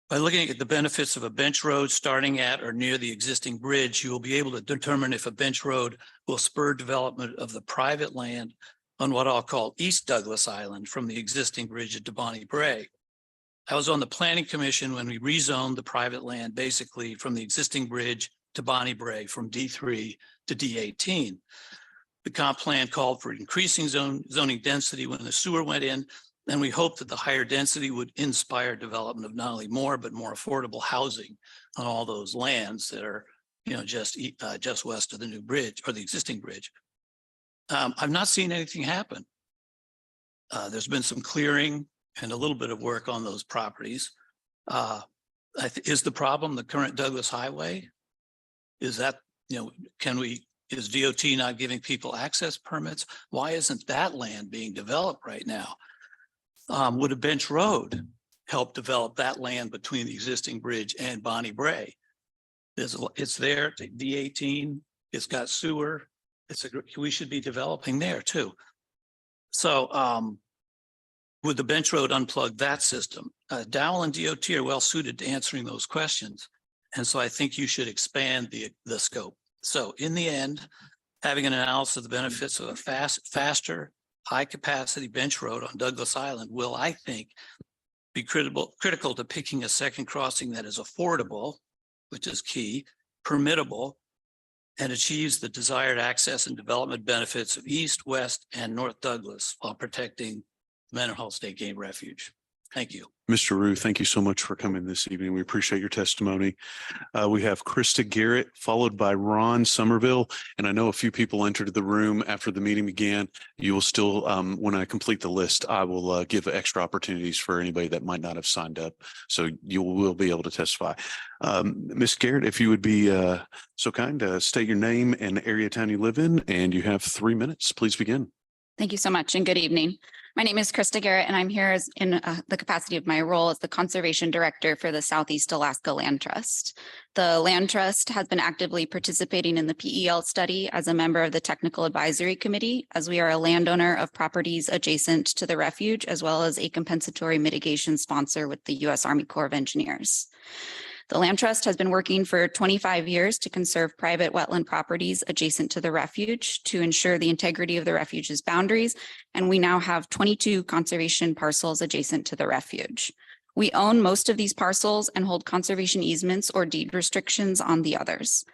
By looking at the benefits of a bench road starting at or near the existing bridge, you will be able to determine if a bench road will spur development of the private land on what I'll call East Douglas Island from the existing bridge at Bonnie Bray. I was on the Planning Commission when we rezoned the private land basically from the existing bridge to Bonnie Bray from D3 to D18. The comp plan called for increasing zoning density when the sewer went in, and we hoped that the higher density would inspire development of not only more, but more affordable housing on all those lands that are, just west of the new bridge or the existing bridge. I've not seen anything happen. There's been some clearing and a little bit of work on those properties. Is the problem the current Douglas Highway? Is that, is DOT not giving people access permits? Why isn't that land being developed right now? Would a bench road help develop that land between the existing bridge and Bonnie Bray? It's there, D18, it's got sewer. We should be developing there too. So would the bench road unplug that system? Dowell and DOT are well suited to answering those questions. And so I think you should expand the scope. So in the end, having an analysis of the benefits of a faster, high capacity bench road on Douglas Island will, I think, be critical to picking a second crossing that is affordable, which is key, permittable, and achieves the desired access and development benefits of East, West, and North Douglas while protecting Mendenhall State Game Refuge. Thank you. Mr. Rue, thank you so much for coming this evening. We appreciate your testimony. We have Krista Garrett, followed by Ron Somerville. And I know a few people entered the room after the meeting began. You will still, when I complete the list, I will give extra opportunities for anybody that might not have signed up. So you will be able to testify. Ms. Garrett, if you would be so kind to state your name and the area of town you live in, and you have 3 minutes. Please begin. Thank you so much and good evening. My name is Krista Garrett and I'm here in the capacity of my role as the Conservation Director for the Southeast Alaska Land Trust. The Land Trust has been actively participating in the PEL study as a member of the Technical Advisory Committee, as we are a landowner of properties adjacent to the refuge, as well as a compensatory mitigation sponsor with the U.S. Army Corps of Engineers. The Land Trust has been working for 25 years to conserve private wetland properties adjacent to the refuge to ensure the integrity of the refuge's boundaries, and we now have 22 conservation parcels adjacent to the refuge. We own most of these parcels and hold conservation easements or deed restrictions on the others.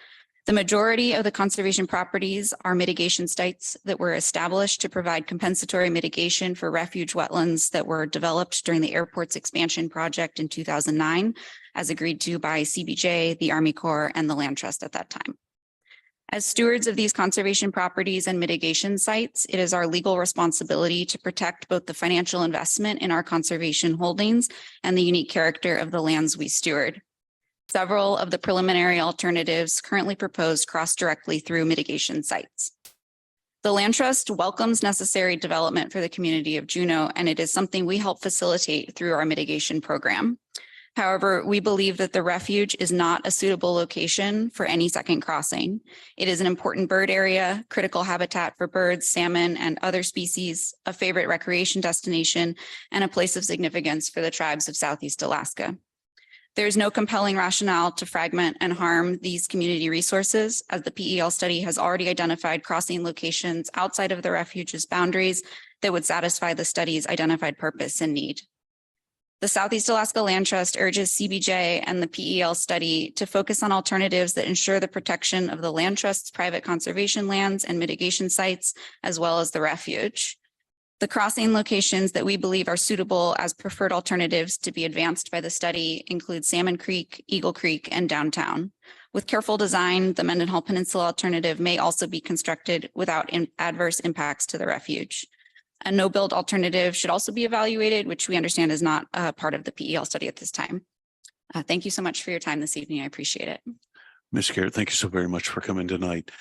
The majority of the conservation properties are mitigation sites that were established to provide compensatory mitigation for refuge wetlands that were developed during the airport's expansion project in 2009, as agreed to by CBJ, the Army Corps, and the Land Trust at that time. As stewards of these conservation properties and mitigation sites, it is our legal responsibility to protect both the financial investment in our conservation holdings and the unique character of the lands we steward. Several of the preliminary alternatives currently proposed cross directly through mitigation sites. The Land Trust welcomes necessary development for the community of Juneau, and it is something we help facilitate through our mitigation program. However, we believe that the refuge is not a suitable location for any second crossing. It is an important bird area, critical habitat for birds, salmon, and other species, a favorite recreation destination, and a place of significance for the tribes of Southeast Alaska. There is no compelling rationale to fragment and harm these community resources, as the PEL study has already identified crossing locations outside of the refuge's boundaries that would satisfy the study's identified purpose and need. The Southeast Alaska Land Trust urges CBJ and the PEL study to focus on alternatives that ensure the protection of the Land Trust's private conservation lands and mitigation sites, as well as the refuge. The crossing locations that we believe are suitable as preferred alternatives to be advanced by the study include Salmon Creek, Eagle Creek, and downtown. With careful design, the Mendenhall Peninsula alternative may also be constructed without adverse impacts to the refuge. A no-build alternative should also be evaluated, which we understand is not part of the PEL study at this time. Thank you so much for your time this evening. I appreciate it. Ms. Garrett, thank you so very much for coming tonight.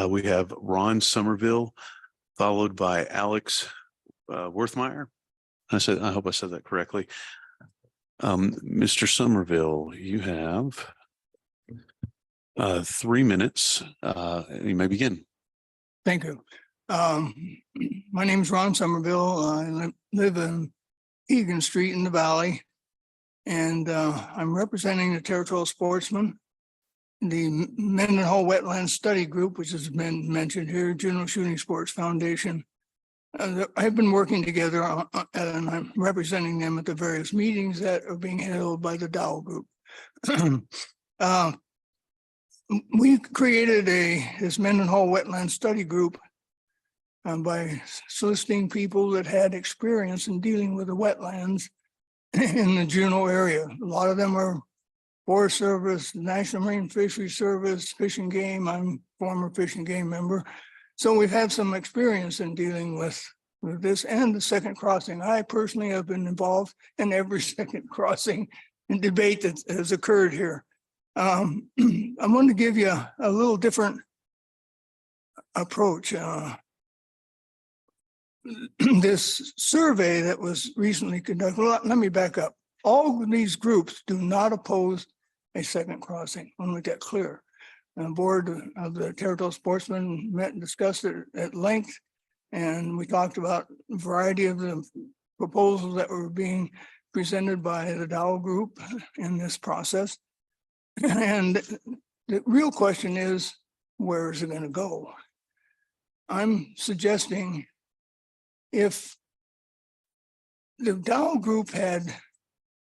We have Ron Somerville, followed by Alex Worthmeyer. I hope I said that correctly. Mr. Somerville, you have 3 minutes. You may begin. Thank you. My name is Ron Somerville. I live in Egan Street in the Valley, and I'm representing the territorial sportsmen, the Mendenhall Wetlands Study Group, which has been mentioned here, Juneau Shooting Sports Foundation. I've been working together and I'm representing them at the various meetings that are being held by the Dow Group. We created this Mendenhall Wetland Study Group by soliciting people that had experience in dealing with the wetlands in the Juneau area. A lot of them are Forest Service, National Marine Fisheries Service, Fish and Game. I'm a former Fish and Game member. So we've had some experience in dealing with this and the second crossing. I personally have been involved in every second crossing and debate that has occurred here. I'm going to give you a little different approach. This survey that was recently conducted, well, let me back up. All of these groups do not oppose a second crossing. I want to make that clear. The board of the territorial sportsmen met and discussed it at length, and we talked about a variety of the proposals that were being presented by the Dow Group in this process. And the real question is, where is it going to go? I'm suggesting if the Dow Group had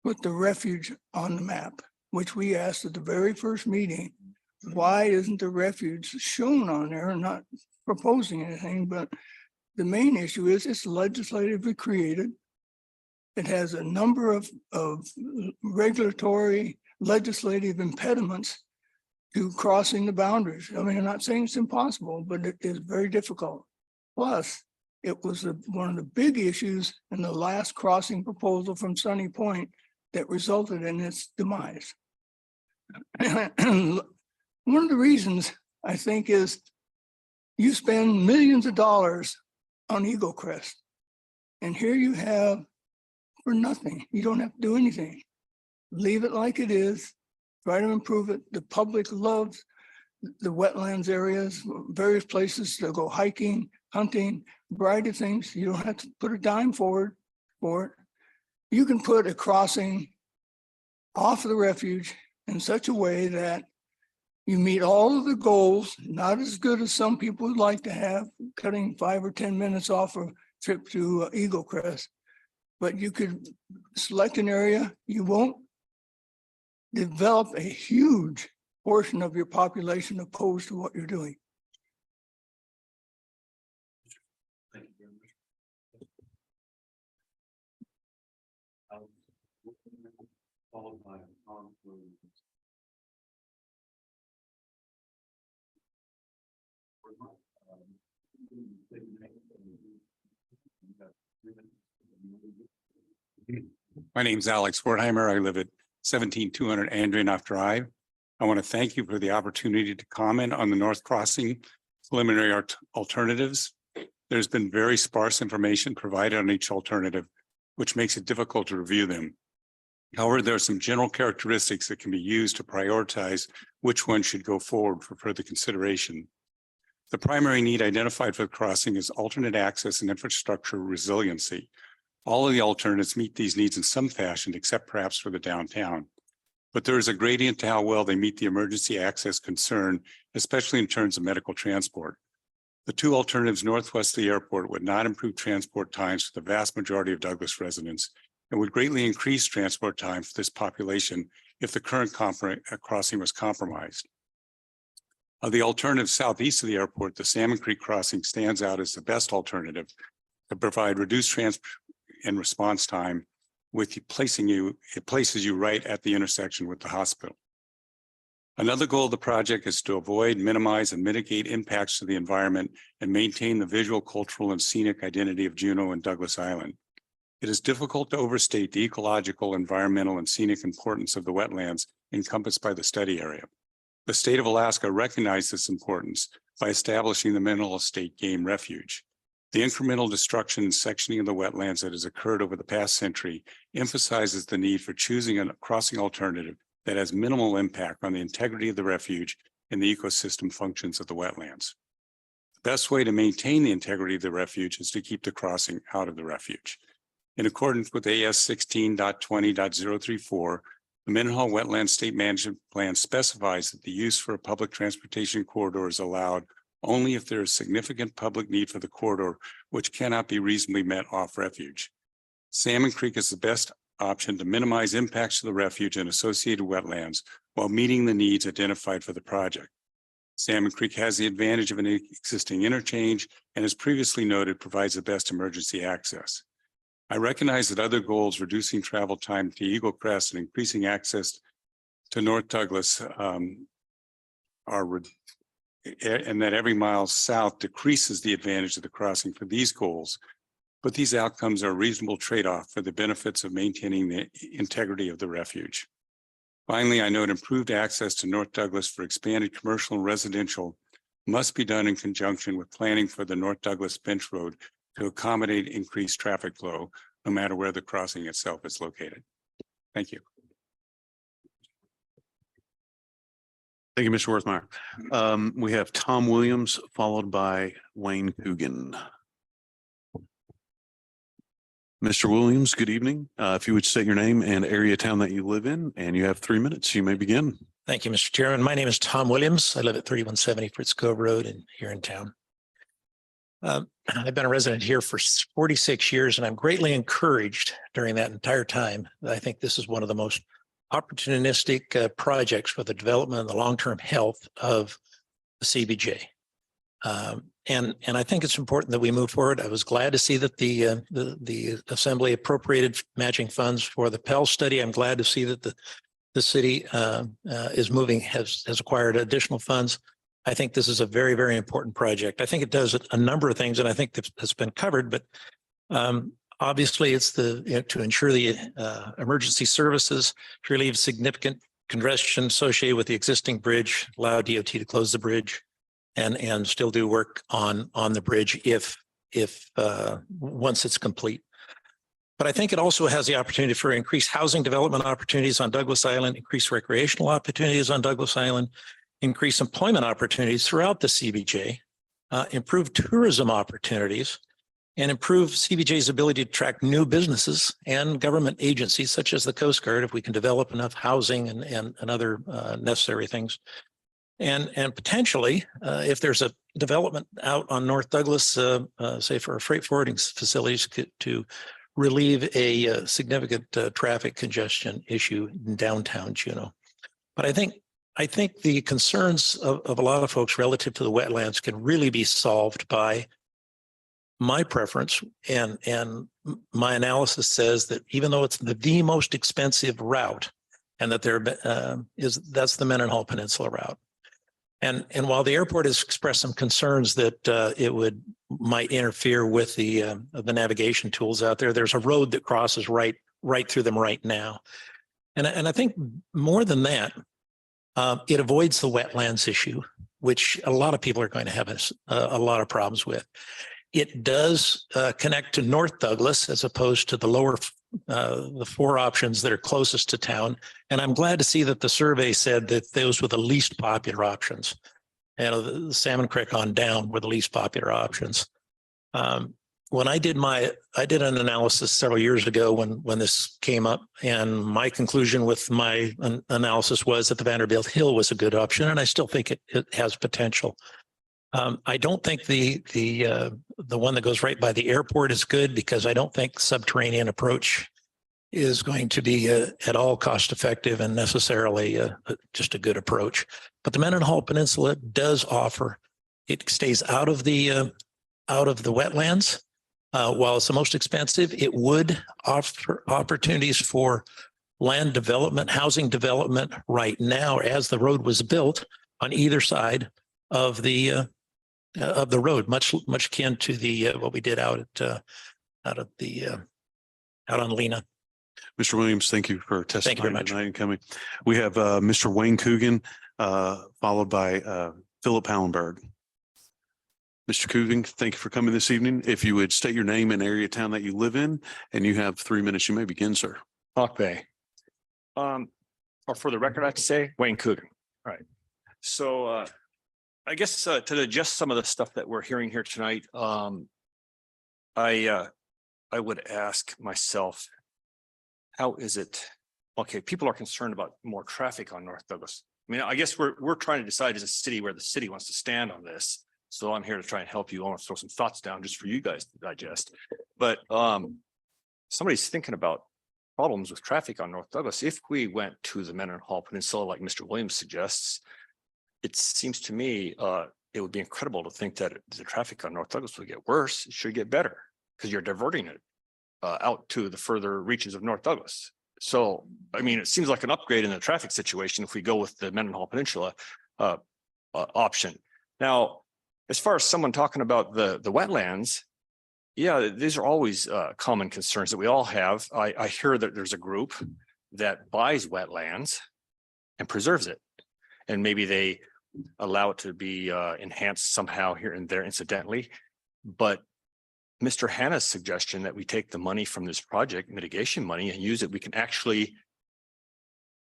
put the refuge on the map, which we asked at the very first meeting, why isn't the refuge shown on there? I'm not proposing anything, but the main issue is it's legislatively created. it has a number of regulatory legislative impediments to crossing the boundaries. I mean, I'm not saying it's impossible, but it is very difficult. Plus, it was one of the big issues in the last crossing proposal from Sunny Point that resulted in its demise. One of the reasons I think is you spend millions of dollars on Eagle Crest, and here you have for nothing. You don't have to do anything. Leave it like it is. Try to improve it. The public loves the wetlands areas, various places to go hiking, hunting, a variety of things. You don't have to put a dime forward for it. You can put a crossing off of the refuge in such a way that you meet all of the goals, not as good as some people would like to have, cutting 5 or 10 minutes off a trip to Eagle Crest. But you could select an area. You won't develop a huge portion of your population opposed to what you're doing. Thank you very much. Followed by Tom Williams. My name's Alex Wertheimer. I live at 17200 Andrinoff Drive. I want to thank you for the opportunity to comment on the North Crossing preliminary alternatives. There's been very sparse information provided on each alternative, which makes it difficult to review them. However, there are some general characteristics that can be used to prioritize which one should go forward for further consideration. The primary need identified for the crossing is alternate access and infrastructure resiliency. All of the alternatives meet these needs in some fashion, except perhaps for the downtown. But there is a gradient to how well they meet the emergency access concern, especially in terms of medical transport. The two alternatives northwest of the airport would not improve transport times for the vast majority of Douglas residents and would greatly increase transport time for this population if the current crossing was compromised. Of the alternative southeast of the airport, the Salmon Creek crossing stands out as the best alternative to provide reduced transport and response time with it places you right at the intersection with the hospital. Another goal of the project is to avoid, minimize, and mitigate impacts to the environment and maintain the visual, cultural, and scenic identity of Juneau and Douglas Island. It is difficult to overstate the ecological, environmental, and scenic importance of the wetlands encompassed by the study area. The state of Alaska recognized this importance by establishing the Mineral Estate Game Refuge. The incremental destruction and sectioning of the wetlands that has occurred over the past century emphasizes the need for choosing a crossing alternative that has minimal impact on the integrity of the refuge and the ecosystem functions of the wetlands. The best way to maintain the integrity of the refuge is to keep the crossing out of the refuge. In accordance with AS 16.20.034, the Mendenhall Wetland State Management Plan specifies that the use for a public transportation corridor is allowed only if there is significant public need for the corridor, which cannot be reasonably met off refuge. Salmon Creek is the best option to minimize impacts to the refuge and associated wetlands while meeting the needs identified for the project. Salmon Creek has the advantage of an existing interchange and, as previously noted, provides the best emergency access. I recognize that other goals, reducing travel time to Eagle Crest and increasing access to North Douglas and that every mile south decreases the advantage of the crossing for these goals. But these outcomes are a reasonable trade-off for the benefits of maintaining the integrity of the refuge. Finally, I note improved access to North Douglas for expanded commercial and residential must be done in conjunction with planning for the North Douglas Bench Road to accommodate increased traffic flow, no matter where the crossing itself is located. Thank you. Thank you, Mr. Wertheimer. We have Tom Williams followed by Wayne Coogan. Mr. Williams, good evening. If you would state your name and area town that you live in, and you have 3 minutes, you may begin. Thank you, Mr. Chairman. My name is Tom Williams. I live at 3170 Fritz Cove Road and here in town. I've been a resident here for 46 years, and I'm greatly encouraged during that entire time. I think this is one of the most opportunistic projects for the development and the long-term health of the CBJ. And I think it's important that we move forward. I was glad to see that the Assembly appropriated matching funds for the Pell study. I'm glad to see that the city is moving, has acquired additional funds. I think this is a very, very important project. I think it does a number of things, and I think that's been covered, but obviously it's to ensure the emergency services, to relieve significant congestion associated with the existing bridge, allow DOT to close the bridge and still do work on the bridge if once it's complete. But I think it also has the opportunity for increased housing development opportunities on Douglas Island, increased recreational opportunities on Douglas Island, increased employment opportunities throughout the CBJ, improved tourism opportunities, and improve CBJ's ability to attract new businesses and government agencies such as the Coast Guard if we can develop enough housing and other necessary things. And potentially, if there's a development out on North Douglas, say for a freight forwarding facilities to relieve a significant traffic congestion issue in downtown Juneau. But I think the concerns of a lot of folks relative to the wetlands can really be solved by my preference, and my analysis says that even though it's the most expensive route, and that that's the Mendenhall Peninsula route. And while the airport has expressed some concerns that it might interfere with the navigation tools out there, there's a road that crosses right through them right now. And I think more than that, it avoids the wetlands issue, which a lot of people are going to have a lot of problems with. It does connect to North Douglas as opposed to the four options that are closest to town. And I'm glad to see that the survey said that those were the least popular options. And the Salmon Creek on down were the least popular options. When I did an analysis several years ago when this came up, and my conclusion with my analysis was that the Vanderbilt Hill was a good option, and I still think it has potential. I don't think the one that goes right by the airport is good, because I don't think subterranean approach is going to be at all cost effective and necessarily just a good approach. But the Mendenhall Peninsula does offer, it stays out of the wetlands. While it's the most expensive, it would offer opportunities for land development, housing development right now as the road was built on either side of the road, much akin to the what we did out on Lena. Mr. Williams, thank you for Thank you very testifying much. tonight and coming. We have Mr. Wayne Coogan, followed by Philip Hallenberg. Mr. Coogan, thank you for coming this evening. If you would state your name and area of town that you live in, and you have 3 minutes, you may begin, sir. Hawk Bay. Or for the record, I have to say Wayne Coogan. All right. So I guess to adjust some of the stuff that we're hearing here tonight, I would ask myself, how is it? Okay, people are concerned about more traffic on North Douglas. I mean, I guess we're trying to decide as a city where the city wants to stand on this. So I'm here to try and help you. I want to throw some thoughts down just for you guys to digest. But somebody's thinking about problems with traffic on North Douglas. If we went to the Mendenhall Peninsula, like Mr. Williams suggests, it seems to me it would be incredible to think that the traffic on North Douglas would get worse. It should get better because you're diverting it out to the further reaches of North Douglas. So, I mean, it seems like an upgrade in the traffic situation if we go with the Mendenhall Peninsula option. Now, as far as someone talking about the wetlands, yeah, these are always common concerns that we all have. I hear that there's a group that buys wetlands and preserves it. And maybe they allow it to be enhanced somehow here and there incidentally. But Mr. Hanna's suggestion that we take the money from this project, mitigation money, and use it, we can actually,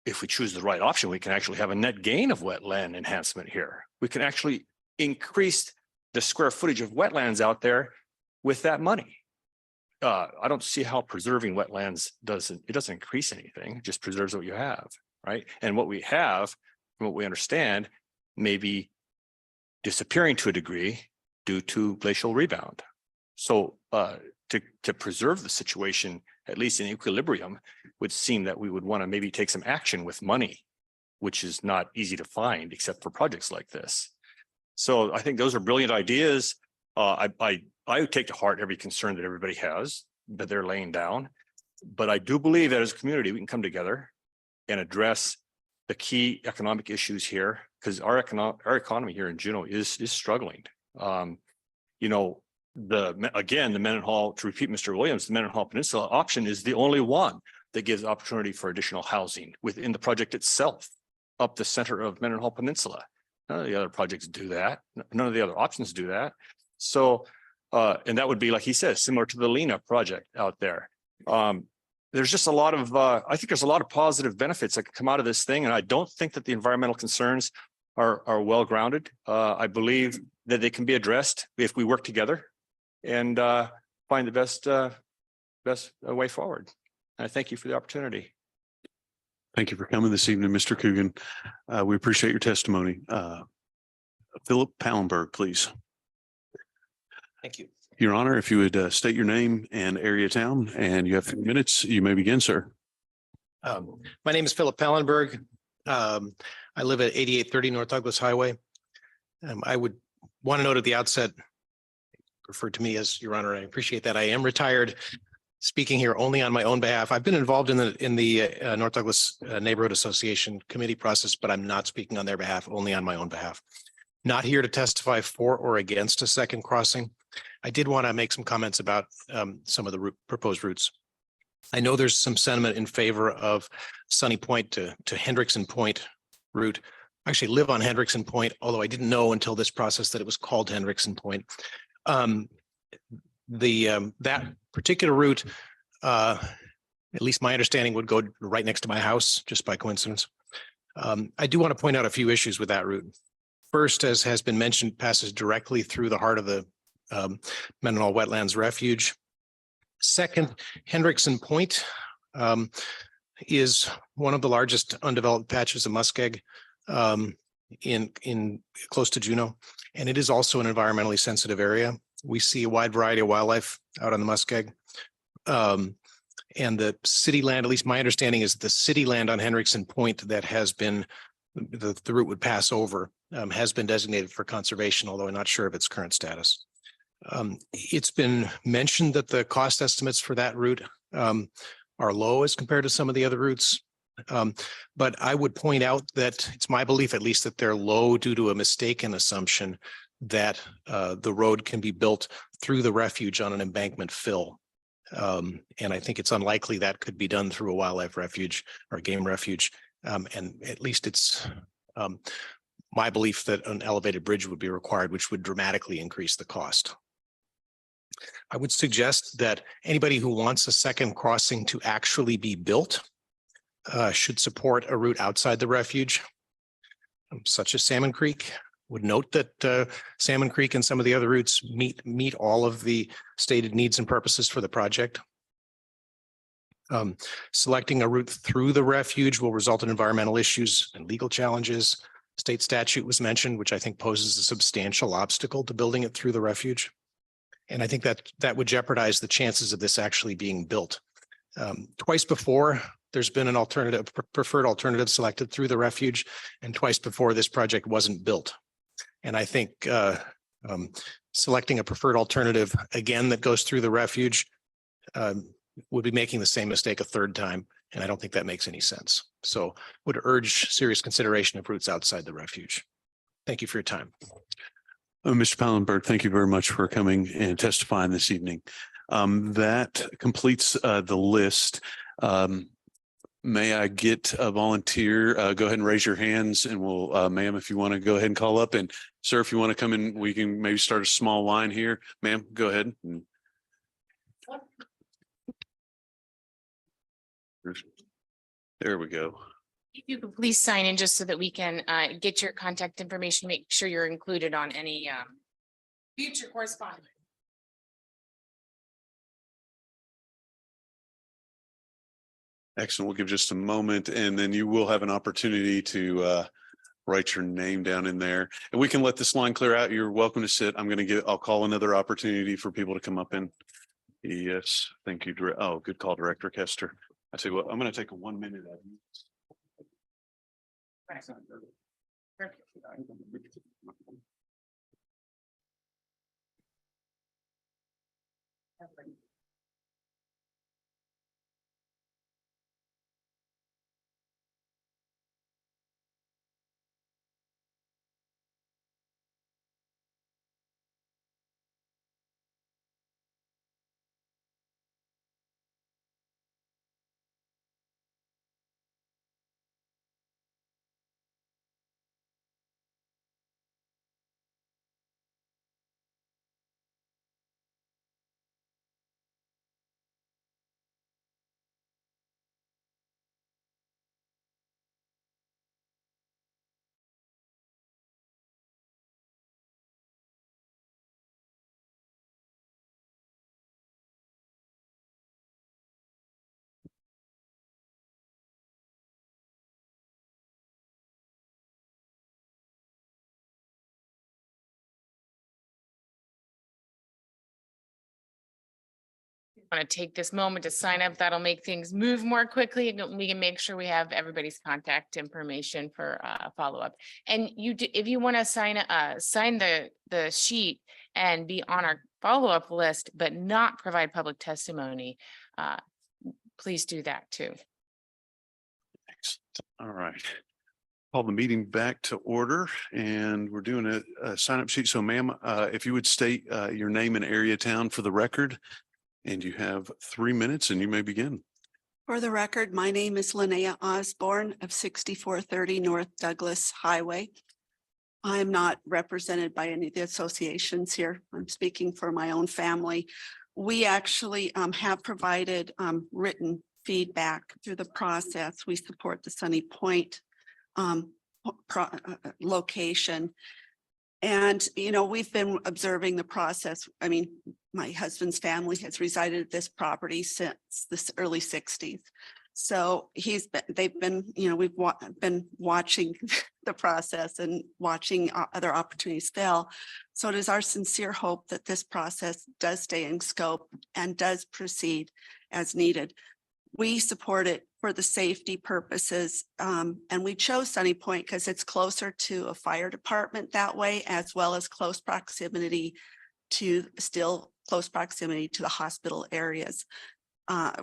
if we choose the right option, we can actually have a net gain of wetland enhancement here. We can actually increase the square footage of wetlands out there with that money. I don't see how preserving wetlands doesn't increase anything, it just preserves what you have, right? And what we have, from what we understand, may be disappearing to a degree due to glacial rebound. So to preserve the situation, at least in equilibrium, would seem that we would want to maybe take some action with money, which is not easy to find except for projects like this. So I think those are brilliant ideas. I would take to heart every concern that everybody has that they're laying down. But I do believe that as a community, we can come together and address the key economic issues here, because our economy here in Juneau is struggling. You know, the Mendenhall, to repeat Mr. Williams, the Mendenhall Peninsula option is the only one that gives opportunity for additional housing within the project itself, up the center of Mendenhall Peninsula. None of the other projects do that. None of the other options do that. So, and that would be, like he says, similar to the Lena project out there. There's just a lot of, I think there's a lot of positive benefits that can come out of this thing. And I don't think that the environmental concerns are well grounded. I believe that they can be addressed if we work together and find the best way forward. And I thank you for the opportunity. Thank you for coming this evening, Mr. Coogan. We appreciate your testimony. Philip Pallenberg, please. Thank you. Your Honor, if you would state your name and area of town, and you have 3 minutes, you may begin, sir. My name is Philip Pallenberg. I live at 8830 North Douglas Highway. I would want to note at the outset, referred to me as Your Honor, I appreciate that. I am retired, speaking here only on my own behalf. I've been involved in the North Douglas Neighborhood Association committee process, but I'm not speaking on their behalf, only on my own behalf. Not here to testify for or against a second crossing. I did want to make some comments about some of the proposed routes. I know there's some sentiment in favor of Sunny Point to Hendrickson Point route. I actually live on Hendrickson Point, although I didn't know until this process that it was called Hendrickson Point. That particular route, at least my understanding, would go right next to my house, just by coincidence. I do want to point out a few issues with that route. First, as has been mentioned, passes directly through the heart of the Mendenhall Wetlands Refuge. Second, Hendrickson Point is one of the largest undeveloped patches of muskeg in close to Juneau, and it is also an environmentally sensitive area. We see a wide variety of wildlife out on the muskeg. And the city land, at least my understanding is the city land on Hendrickson Point that has been, the route would pass over, has been designated for conservation, although I'm not sure of its current status. It's been mentioned that the cost estimates for that route are low as compared to some of the other routes. But I would point out that it's my belief, at least, that they're low due to a mistaken assumption that the road can be built through the refuge on an embankment fill. And I think it's unlikely that could be done through a wildlife refuge or a game refuge. And at least it's my belief that an elevated bridge would be required, which would dramatically increase the cost. I would suggest that anybody who wants a second crossing to actually be built should support a route outside the refuge, such as Salmon Creek. Would note that Salmon Creek and some of the other routes meet all of the stated needs and purposes for the project. Selecting a route through the refuge will result in environmental issues and legal challenges. State statute was mentioned, which I think poses a substantial obstacle to building it through the refuge. And I think that would jeopardize the chances of this actually being built. Twice before, there's been an alternative, preferred alternative selected through the refuge, and twice before this project wasn't built. And I think selecting a preferred alternative again that goes through the refuge would be making the same mistake a third time. And I don't think that makes any sense. So would urge serious consideration of routes outside the refuge. Thank you for your time. Mr. Pallenberg, thank you very much for coming and testifying this evening. That completes the list. May I get a volunteer? Go ahead and raise your hands, and we'll, ma'am, if you want to go ahead and call up, and sir, if you want to come in, we can maybe start a small line here. Ma'am, go ahead. There we go. If you could please sign in just so that we can get your contact information, make sure you're included on any future correspondence. Excellent. We'll give just a moment, and then you will have an opportunity to write your name down in there, and we can let this line clear out. You're welcome to sit. I'll call another opportunity for people to come up in. Yes, thank you. Oh, good call, Director Kester. I tell you what, I'm going to take a 1 minute out of you. Want to take this moment to sign up, that'll make things move more quickly, and we can make sure we have everybody's contact information for follow-up. And if you want to sign the sheet and be on our follow-up list, but not provide public testimony, please do that too. All right. Call the meeting back to order, and we're doing a sign-up sheet. So ma'am, if you would state your name and area town for the record, and you have 3 minutes and you may begin. For the record, my name is Linnea Osborne of 6430 North Douglas Highway. I'm not represented by any of the associations here. I'm speaking for my own family. We actually have provided written feedback through the process. We support the Sunny Point location. And, you know, we've been observing the process. I mean, my husband's family has resided at this property since the early 60s. So they've been, you know, we've been watching the process and watching other opportunities fail. So it is our sincere hope that this process does stay in scope and does proceed as needed. We support it for the safety purposes. And we chose Sunny Point because it's closer to a fire department that way, as well as close proximity to the hospital areas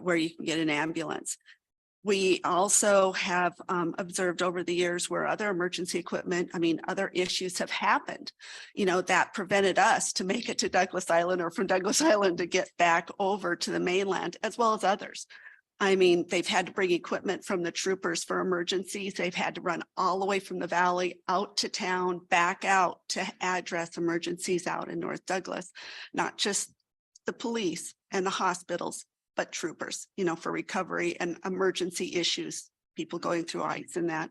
where you can get an ambulance. We also have observed over the years where other emergency equipment, other issues have happened, you know, that prevented us to make it to Douglas Island or from Douglas Island to get back over to the mainland, as well as others. They've had to bring equipment from the troopers for emergencies. They've had to run all the way from the valley out to town, back out to address emergencies out in North Douglas, not just the police and the hospitals, but troopers, you know, for recovery and emergency issues, people going through ice and that.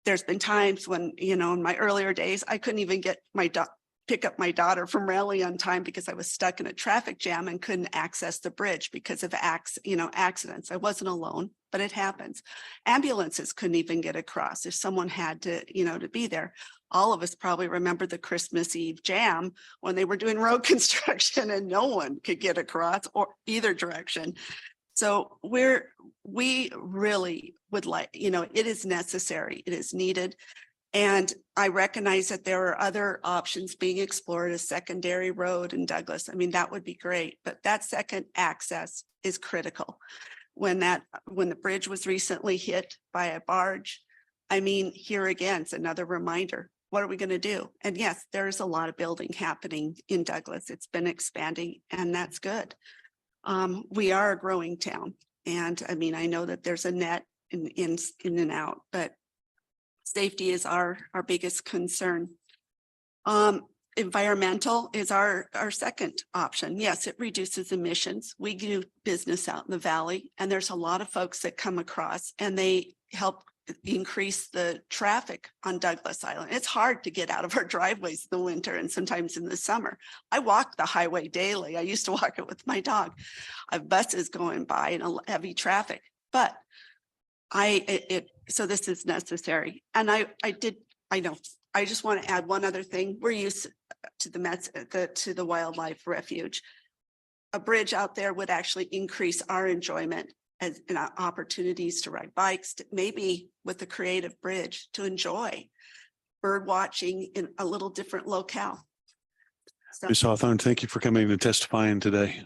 There's been times when, you know, in my earlier days, I couldn't even get pick up my daughter from Raleigh on time because I was stuck in a traffic jam and couldn't access the bridge because of accidents. I wasn't alone, but it happens. Ambulances couldn't even get across if someone had to, you know, to be there. All of us probably remember the Christmas Eve jam when they were doing road construction and no one could get across or either direction. So we really would like, you know, it is necessary, it is needed. And I recognize that there are other options being explored, a secondary road in Douglas. That would be great, but that second access is critical. When the bridge was recently hit by a barge, here again, it's another reminder. What are we going to do? And yes, there's a lot of building happening in Douglas. It's been expanding, and that's good. We are a growing town, and I know that there's a net in and out, but safety is our biggest concern. Environmental is our second option. Yes, it reduces emissions. We do business out in the valley, and there's a lot of folks that come across and they help increase the traffic on Douglas Island. It's hard to get out of our driveways in the winter and sometimes in the summer. I walk the highway daily. I used to walk it with my dog. I have buses going by and heavy traffic, but so this is necessary. And I just want to add one other thing. We're used to the wildlife refuge. A bridge out there would actually increase our enjoyment and opportunities to ride bikes, maybe with the creative bridge to enjoy bird watching in a little different locale. So Ms. Hawthorne, thank you for coming and testifying today.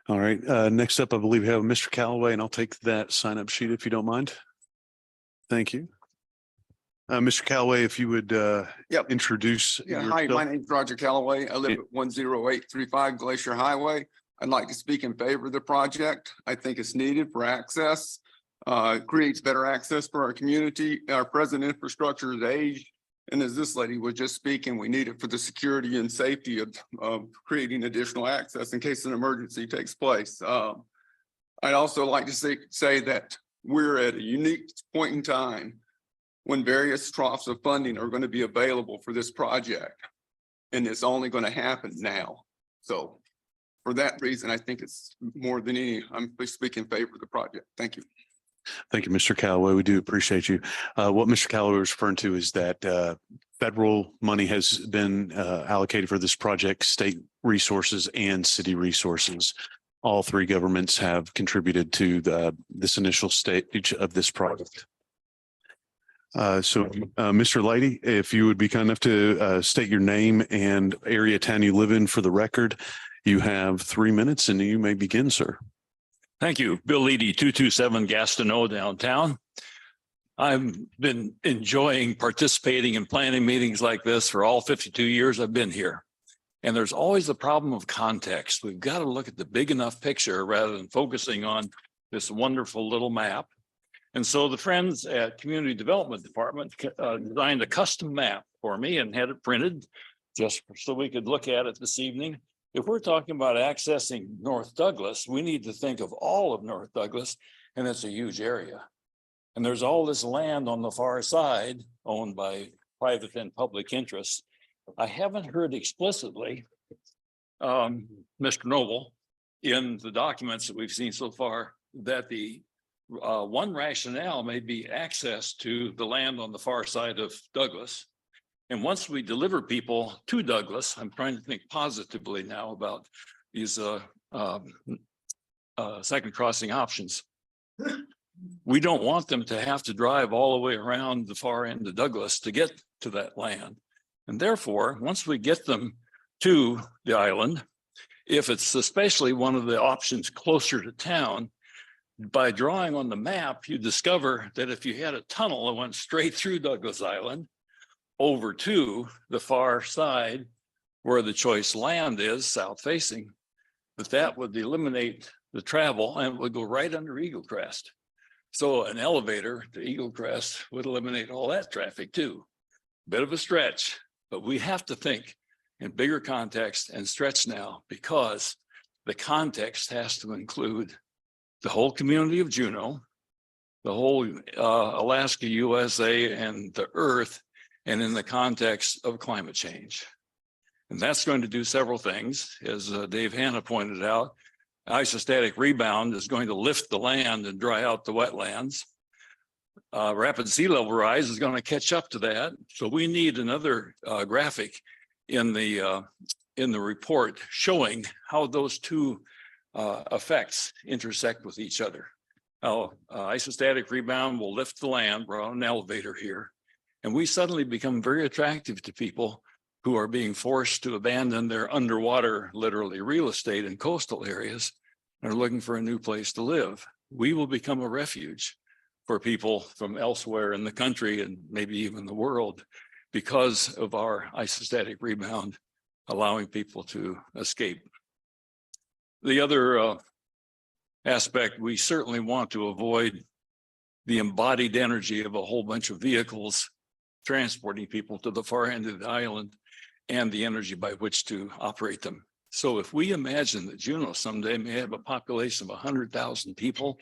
All right, next up, I believe we have Mr. Callaway, and I'll take that sign-up sheet if you don't mind. Thank you. Mr. Callaway, if you would introduce. Yeah, hi, yourself. my name's Roger Callaway. I live at 10835 Glacier Highway. I'd like to speak in favor of the project. I think it's needed for access. Creates better access for our community. Our present infrastructure is aged. And as this lady was just speaking, we need it for the security and safety of creating additional access in case an emergency takes place. I'd also like to say that we're at a unique point in time when various troughs of funding are going to be available for this project. And it's only going to happen now. So for that reason, I think it's more than any, I'm speaking in favor of the project. Thank you. Thank you, Mr. Callaway. We do appreciate you. What Mr. Callaway was referring to is that federal money has been allocated for this project, state resources and city resources. All three governments have contributed to this initial stage of this project. Mr. Leidy, if you would be kind enough to state your name and area of town you live in for the record, you have 3 minutes and you may begin, sir. Thank you. Bill Leedy, 227 Gastineau downtown. I've been enjoying participating in planning meetings like this for all 52 years I've been here. And there's always the problem of context. We've got to look at the big enough picture rather than focusing on this wonderful little map. And so the friends at Community Development Department designed a custom map for me and had it printed just so we could look at it this evening. If we're talking about accessing North Douglas, we need to think of all of North Douglas, and it's a huge area. And there's all this land on the far side owned by private and public interests. I haven't heard explicitly, Mr. Noble, in the documents that we've seen so far, that the one rationale may be access to the land on the far side of Douglas. And once we deliver people to Douglas, I'm trying to think positively now about these second crossing options. We don't want them to have to drive all the way around the far end of Douglas to get to that land. And therefore, once we get them to the island, if it's especially one of the options closer to town, by drawing on the map, you discover that if you had a tunnel that went straight through Douglas Island over to the far side where the choice land is, south facing, that would eliminate the travel and would go right under Eagle Crest. So an elevator to Eagle Crest would eliminate all that traffic too. Bit of a stretch, but we have to think in bigger context and stretch now because the context has to include the whole community of Juneau, the whole Alaska, USA, and the Earth, and in the context of climate change. And that's going to do several things. As Dave Hanna pointed out, isostatic rebound is going to lift the land and dry out the wetlands. Rapid sea level rise is going to catch up to that. So we need another graphic in the report showing how those two effects intersect with each other. Now, isostatic rebound will lift the land. We're on an elevator here. And we suddenly become very attractive to people who are being forced to abandon their underwater, literally real estate in coastal areas and are looking for a new place to live. We will become a refuge for people from elsewhere in the country and maybe even the world because of our isostatic rebound, allowing people to escape. The other aspect, we certainly want to avoid the embodied energy of a whole bunch of vehicles transporting people to the far end of the island and the energy by which to operate them. So if we imagine that Juneau someday may have a population of 100,000 people,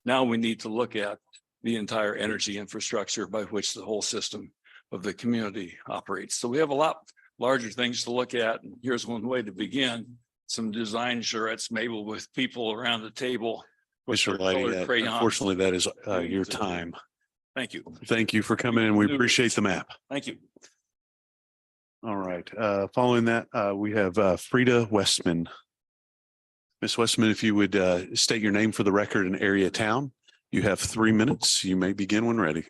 now we need to look at the entire energy infrastructure by which the whole system of the community operates. So we have a lot larger things to look at. And here's one way to begin. Some design charrettes, maybe with people around the table. Mr. Leidy, unfortunately, that is your time. Thank you. Thank you for coming in. We appreciate the map. Thank you. All right. Following that, we have Frida Westman. Ms. Westman, if you would state your name for the record and area town. You have 3 minutes. You may begin when ready.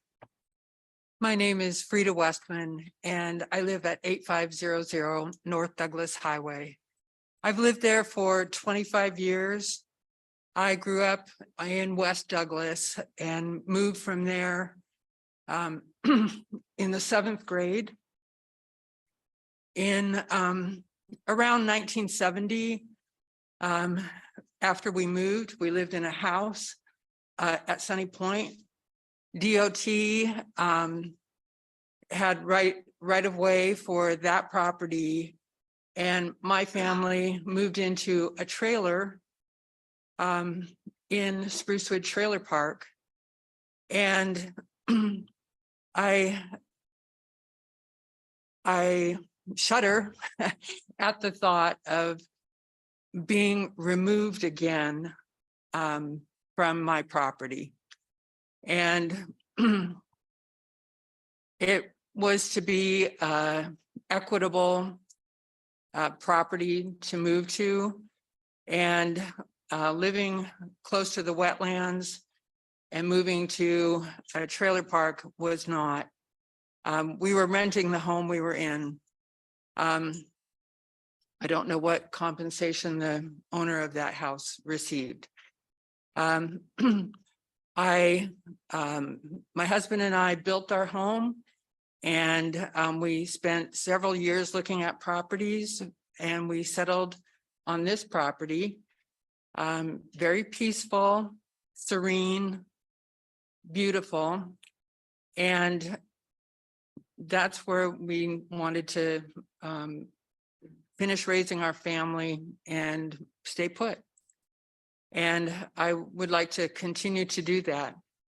My name is Frida Westman, and I live at 8500 North Douglas Highway. I've lived there for 25 years. I grew up in West Douglas and moved from there in the 7th grade. In around 1970, after we moved, we lived in a house at Sunny Point. DOT had right of way for that property, and my family moved into a trailer in Sprucewood Trailer Park. And I shudder at the thought of being removed again from my property. And it was to be equitable property to move to, and living close to the wetlands and moving to a trailer park was not. We were renting the home we were in. I don't know what compensation the owner of that house received. My husband and I built our home, and we spent several years looking at properties, and we settled on this property. Very peaceful, serene, beautiful. And that's where we wanted to finish raising our family and stay put. And I would like to continue to do that.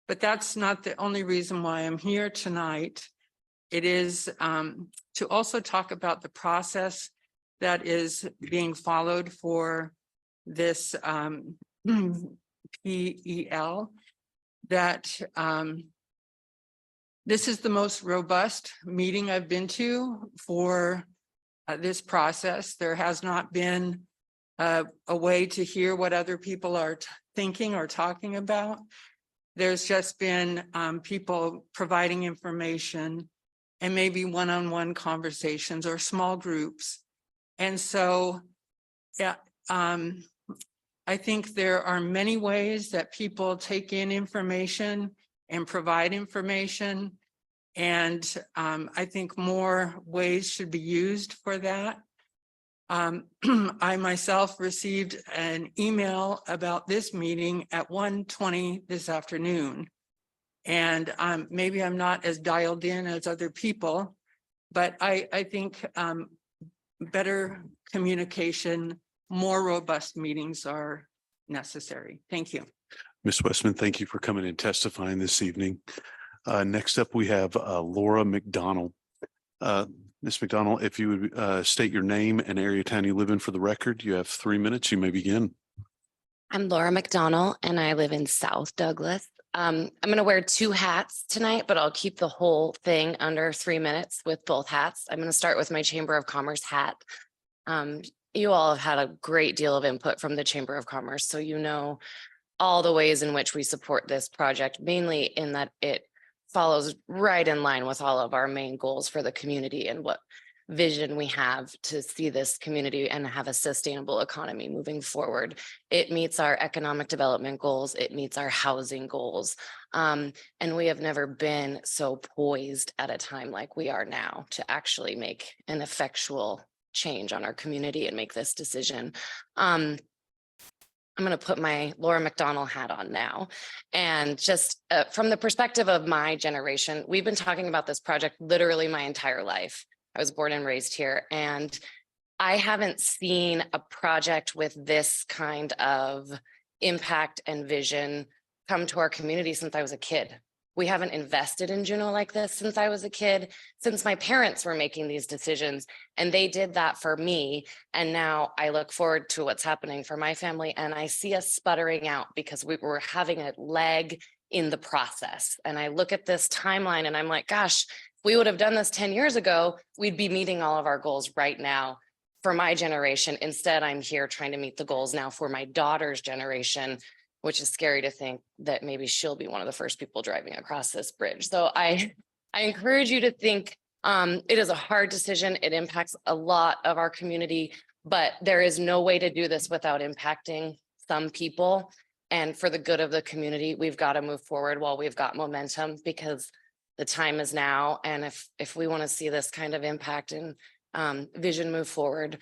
But that's not the only reason why I'm here tonight. It is to also talk about the process that is being followed for this PEL, that this is the most robust meeting I've been to for this process. There has not been a way to hear what other people are thinking or talking about. There's just been people providing information and maybe one-on-one conversations or small groups. And so, yeah, I think there are many ways that people take in information and provide information. And I think more ways should be used for that. I myself received an email about this meeting at 1:20 this afternoon. And maybe I'm not as dialed in as other people, but I think better communication, more robust meetings are necessary. Thank you. Ms. Westman, thank you for coming and testifying this evening. Next up, we have Laura McDonald. Ms. McDonald, if you would state your name and area of town you live in for the record, you have 3 minutes. You may begin. I'm Laura McDonald, and I live in South Douglas. I'm going to wear 2 hats tonight, but I'll keep the whole thing under 3 minutes with both hats. I'm going to start with my Chamber of Commerce hat. You all have had a great deal of input from the Chamber of Commerce, so you know all the ways in which we support this project, mainly in that it follows right in line with all of our main goals for the community and what vision we have to see this community and have a sustainable economy moving forward. It meets our economic development goals. It meets our housing goals. And we have never been so poised at a time like we are now to actually make an effectual change on our community and make this decision. I'm going to put my Laura McDonald hat on now. And just from the perspective of my generation, we've been talking about this project literally my entire life. I was born and raised here, and I haven't seen a project with this kind of impact and vision come to our community since I was a kid. We haven't invested in Juneau like this since I was a kid, since my parents were making these decisions, and they did that for me. And now I look forward to what's happening for my family, and I see us sputtering out because we were having a lag in the process. And I look at this timeline and I'm like, gosh, if we would have done this 10 years ago, we'd be meeting all of our goals right now for my generation. Instead, I'm here trying to meet the goals now for my daughter's generation, which is scary to think that maybe she'll be one of the first people driving across this bridge. So I I encourage you to think, it is a hard decision. It impacts a lot of our community, but there is no way to do this without impacting some people. And for the good of the community, we've got to move forward while we've got momentum, because the time is now. And if we want to see this kind of impact and vision move forward,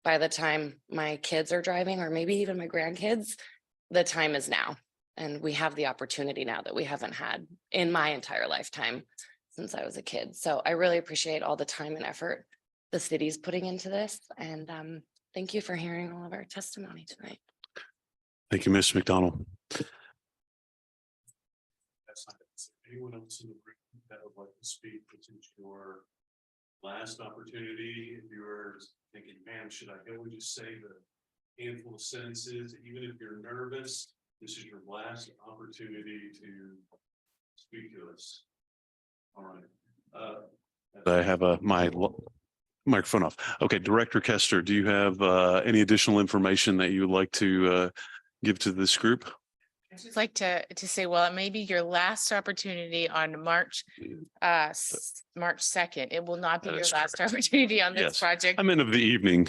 by the time my kids are driving, or maybe even my grandkids, the time is now. And we have the opportunity now that we haven't had in my entire lifetime since I was a kid. So I really appreciate all the time and effort the city's putting into this. And thank you for hearing all of our testimony tonight. Thank you, Ms. McDonald. Anyone else in the room that would like to speak? This is your last opportunity. If you're thinking, man, should I go and just say the handful of sentences, even if you're nervous, this is your last opportunity to speak to us. All right. I have my microphone off. Okay, Director Kester, do you have any additional information that you would like to give to this group? I'd just like to say, well, it may be your last opportunity on March 2nd. It will not be your last opportunity on this Yes. project. I'm in of the evening.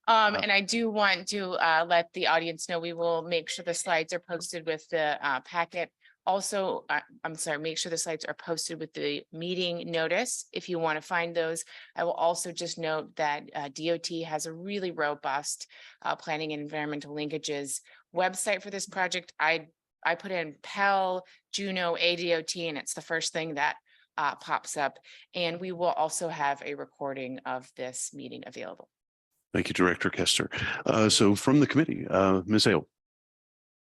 And I do want to let the audience know we will make sure the slides are posted with the packet. Also, I'm sorry, make sure the slides are posted with the meeting notice if you want to find those. I will also just note that DOT has a really robust planning and environmental linkages website for this project. I put in Pell, Juneau, ADOT, and it's the first thing that pops up. And we will also have a recording of this meeting available. Thank you, Director Kester. So from the committee, Ms. Hale.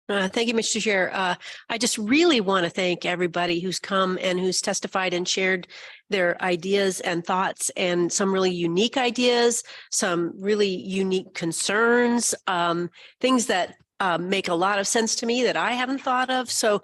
Thank you, Mr. Chair. I just really want to thank everybody who's come and who's testified and shared their ideas and thoughts, and some really unique ideas, some really unique concerns, things that make a lot of sense to me that I haven't thought of. So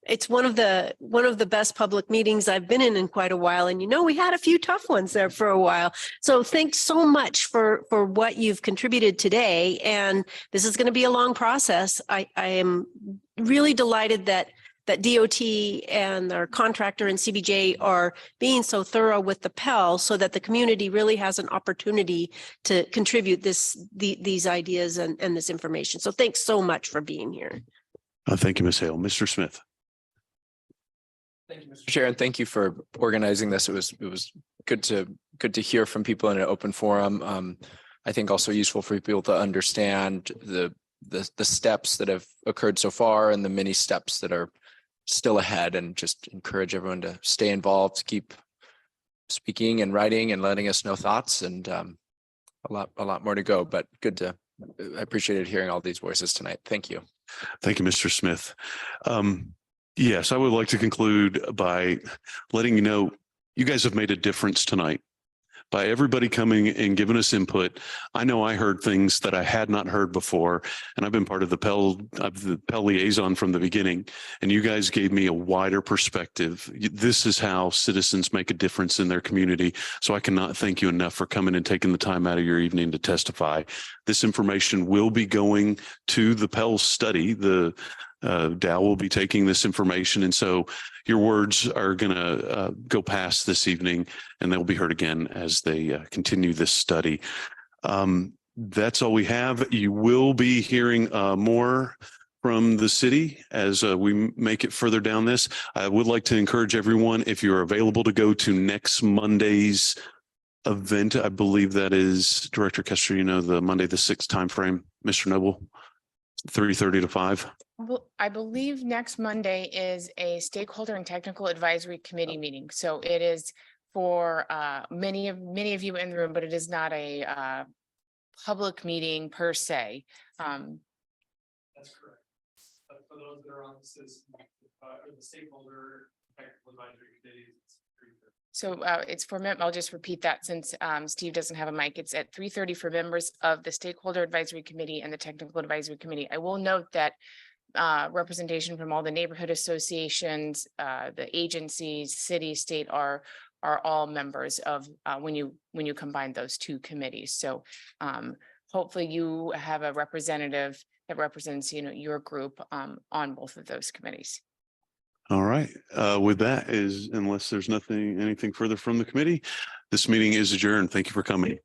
it's one of the best public meetings I've been in quite a while. And we had a few tough ones there for a while. So thanks so much for what you've contributed today. And this is going to be a long process. I am really delighted that DOT and our contractor and CBJ are being so thorough with the Pell, so that the community really has an opportunity to contribute these ideas and this information. So thanks so much for being here. Thank you, Ms. Hale. Mr. Smith. Thank you, Mr. Chair, and thank you for organizing this. It was good to hear from people in an open forum. I think also useful for people to understand the steps that have occurred so far and the many steps that are still ahead, and just encourage everyone to stay involved, keep speaking and writing and letting us know thoughts, and a lot more to go, but I appreciated hearing all these voices tonight. Thank you. Thank you, Mr. Smith. Yes, I would like to conclude by letting you know, you guys have made a difference tonight. By everybody coming and giving us input. I know I heard things that I had not heard before, and I've been part of the Pell liaison from the beginning, and you guys gave me a wider perspective. This is how citizens make a difference in their community. So I cannot thank you enough for coming and taking the time out of your evening to testify. This information will be going to the Pell study. Dow will be taking this information, and so your words are going to go past this evening, and they'll be heard again as they continue this study. That's all we have. You will be hearing more from the city as we make it further down this. I would like to encourage everyone, if you're available, to go to next Monday's event. I believe that is, Director Kester, the Monday the 6th timeframe. Mr. Noble, 3:30 to 5. Well, I believe next Monday is a stakeholder and technical advisory committee meeting. So it is for many of you in the room, but it is not a public meeting per se. That's correct. But for those that are on the stakeholder technical advisory committee. So it's for I'll just repeat that since Steve doesn't have a mic. It's at 3:30 for members of the Stakeholder Advisory Committee and the Technical Advisory Committee. I will note that representation from all the neighborhood associations, the agencies, city, state are all members of when you combine those two committees. So hopefully you have a representative that represents your group on both of those committees. All right, with that is, unless there's anything further from the committee, this meeting is adjourned. Thank you for coming.